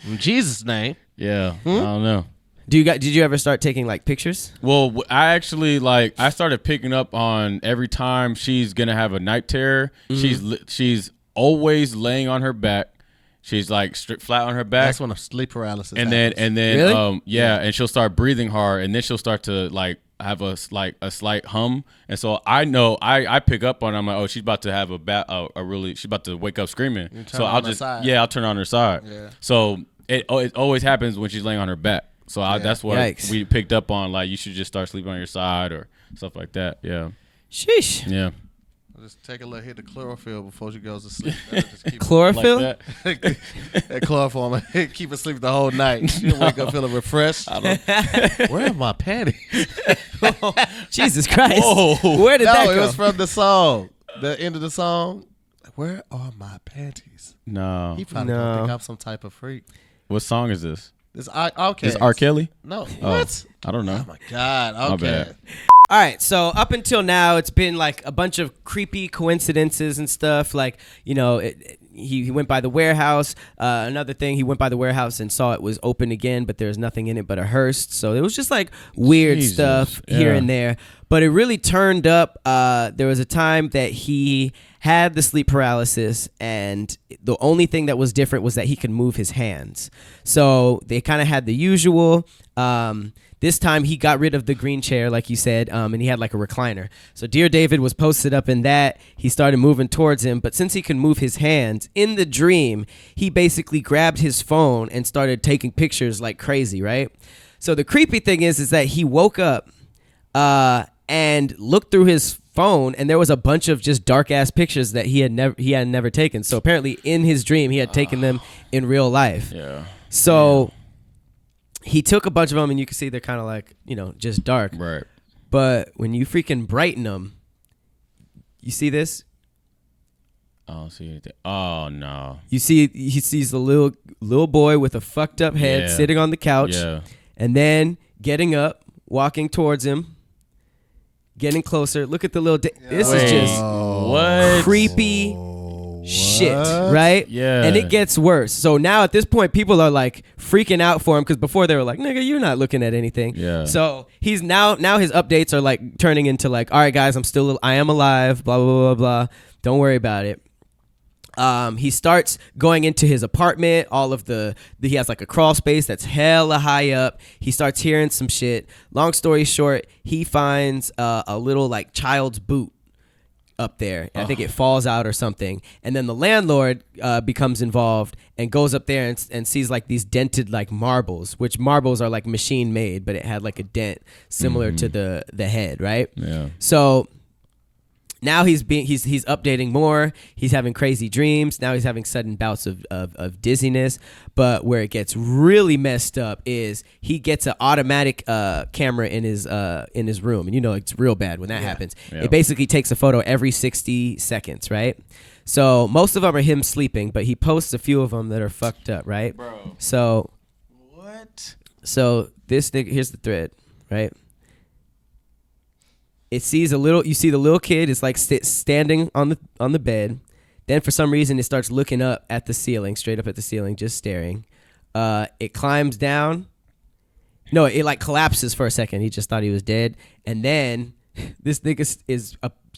In Jesus' name. Yeah, I don't know. Did you ever start taking like pictures? Well, I actually I started picking up on every time she's gonna have a night terror. Mm-hmm. She's always laying on her back. She's like flat on her back. That's when a sleep paralysis. And happens. then really? And she'll start breathing hard, and then she'll start to like have a slight hum, and so I know I pick up on. I'm like, oh, she's about to have she's about to wake up screaming. So I'll turn on her side. Yeah. So it always happens when she's laying on her back. So that's what we picked up on. Like, you should just start sleeping on your side or stuff like that. Yeah. Sheesh. Yeah. Just take a little hit of chlorophyll before she goes to sleep. Just keep chlorophyll? Like that chloroform. Keep her sleep the whole night. She'll wake up feeling refreshed. Where are my panties? Jesus Christ. Whoa. Where did that go? It was from the song. The end of the song. Where are my panties? No. He probably gonna think I'm some type of freak. What song is this? This okay. Is R. Kelly? No. What? I don't know. Oh my God. Okay. My bad. All right, so up until now, it's been like a bunch of creepy coincidences and stuff. Like, he went by the warehouse. Another thing, he went by the warehouse and saw it was open again, but there's nothing in it but a hearse. So it was just like weird stuff here and there. But it really turned up. There was a time that he had the sleep paralysis, and the only thing that was different was that he could move his hands. So they kind of had the usual. This time he got rid of the green chair, like you said, and he had like a recliner. So Dear David was posted up in that. He started moving towards him, but since he could move his hands, in the dream, he basically grabbed his phone and started taking pictures like crazy, right? So the creepy thing is that he woke up and looked through his phone, and there was a bunch of just dark ass pictures that he had never taken. So apparently, in his dream, he had taken them in real life. Yeah. So he took a bunch of them, and you can see they're kind of like just dark. Right. But when you freaking brighten them, you see this? I don't see anything. Oh no. You see, he sees the little boy with a fucked up head sitting on the couch, and then getting up, walking towards him, getting closer. Look at the little. This is just what creepy shit, right? Yeah. And it gets worse. So now at this point, people are like freaking out for him because before they were like, "Nigga, you're not looking at anything." Yeah. So he's now his updates are like turning into like, "All right, guys, I am alive." Blah blah blah blah. Don't worry about it. He starts going into his apartment. He has like a crawl space that's hella high up. He starts hearing some shit. Long story short, he finds a little like child's boot up there. I think it falls out or something. And then the landlord becomes involved and goes up there and sees like these dented like marbles, which marbles are like machine made, but it had like a dent similar to the head, right? Yeah. So now he's updating more. He's having crazy dreams. Now he's having sudden bouts of dizziness. But where it gets really messed up is he gets an automatic camera in his room, and it's real bad when that happens. Yeah. It basically takes a photo every 60 seconds, right? So most of them are him sleeping, but he posts a few of them that are fucked up, right? Bro. So What? So this nigga, here's the thread, right? It sees you see the little kid is like standing on the bed. Then for some reason it starts looking up at the ceiling, straight up at the ceiling, just staring. It climbs down. No, it like collapses for a second. He just thought he was dead. And then this nigga is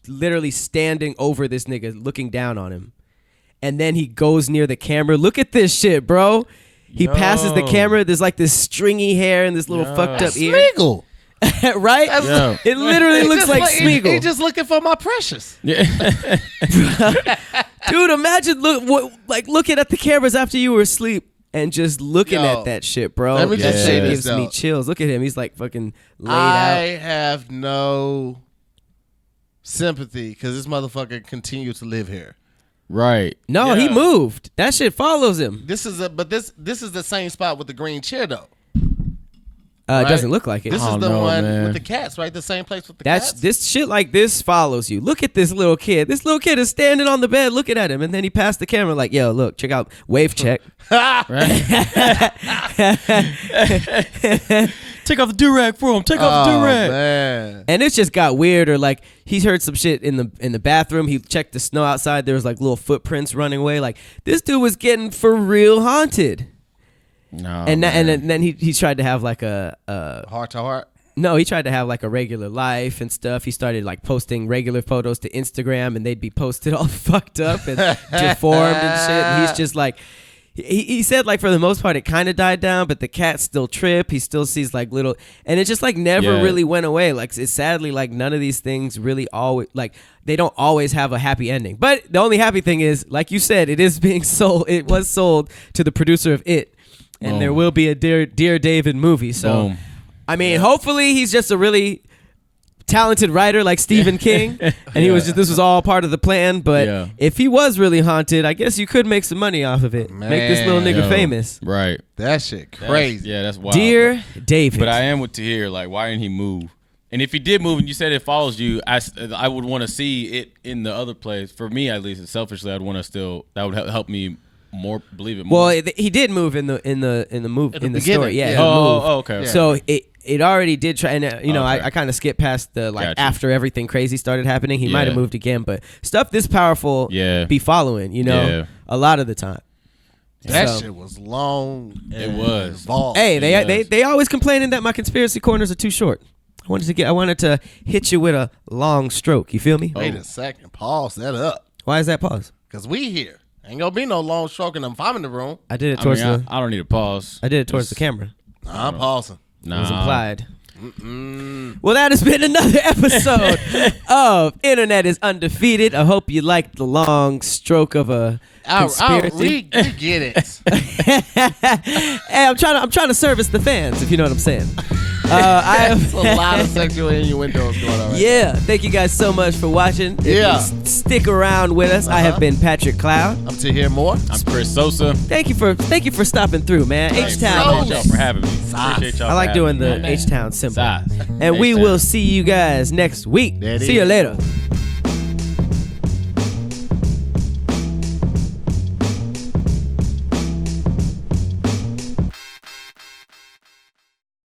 literally standing over this nigga, looking down on him. And then he goes near the camera. Look at this shit, bro. He passes the camera. There's like this stringy hair and this little fucked up ear. Smeagol. Right? Yeah. It literally looks like Smeagol. He just looking for my precious. Yeah. Dude, imagine looking at the cameras after you were asleep and just looking at that shit, bro. Let me just say That this, gives me though. chills. Look at him. He's like fucking laid I out. have no sympathy because this motherfucker continues to live here. Right. No, he moved. That shit follows him. This is the same spot with the green chair though. It Right? doesn't look like it. This is the no, one man. with the cats, right? The same place with the cats. This shit like this follows you. Look at this little kid. This little kid is standing on the bed looking at him, and then he passed the camera like, "Yo, look, check out wave check." Take off the do-rag for him. Take off the do-rag. Man. And it's just got weirder. Like he's heard some shit in the bathroom. He checked the snow outside. There was like little footprints running away. Like this dude was getting for real haunted. No. And then he tried to have like a Heart to heart. no, he tried to have like a regular life and stuff. He started like posting regular photos to Instagram, and they'd be posted all fucked up and deformed and shit. And he's just like, he said like for the most part it kind of died down, but the cats still trip. He still sees like little, and it just like never really went away. Like it's sadly like none of these things really always like they don't always have a happy ending. But the only happy thing is, like you said, it is being sold. It was sold to the producer of It. And there will be a Dear David movie. So, I mean, hopefully he's just a really talented writer like Stephen King. And this was all part of the plan. But if he was really haunted, I guess you could make some money off of it. Man. Make this little nigga famous. Right. That shit crazy. That's wild. Dear David. But I am with Tahir. Like, why didn't he move? And if he did move, and you said it follows you, I would want to see it in the other place. For me, at least, selfishly, I'd want to that would help me more believe it more. Well, he did move in the story. Yeah. He moved. Okay. Yeah. So it already did try, and Okay. I kind of skipped past the Gotcha. after everything crazy started happening. He might have moved again, but stuff this powerful be following. A lot of the time. That So- shit was long. It was. involved. Hey, Yes. they always complaining that my conspiracy corners are too short. I wanted to hit you with a long stroke. You feel me? Wait a second. Pause that up. Why is that pause? Because we here. Ain't gonna be no long stroke and if I'm in the room. I did it towards I don't need a pause. I did it towards the camera. Nah, I'm pausing. It was Nah. implied. Well, that has been another episode of Internet is Undefeated. I hope you liked the long stroke of a conspiracy. We get it. Hey, I'm trying to service the fans, if you know what I'm saying. I have There's a lot of sexual innuendos going on. Right Yeah, thank you guys so much for watching. If Yeah. you stick around with us. I have been Patrick Cloud. I'm Tahir Moore. I'm Cris Sosa. Thank you for stopping through, man. H-Town. Appreciate y'all for having me. Appreciate y'all I like for doing having the me. H-Town symbol. Size. And we H-Town. will see you guys next week. There it See you is. later.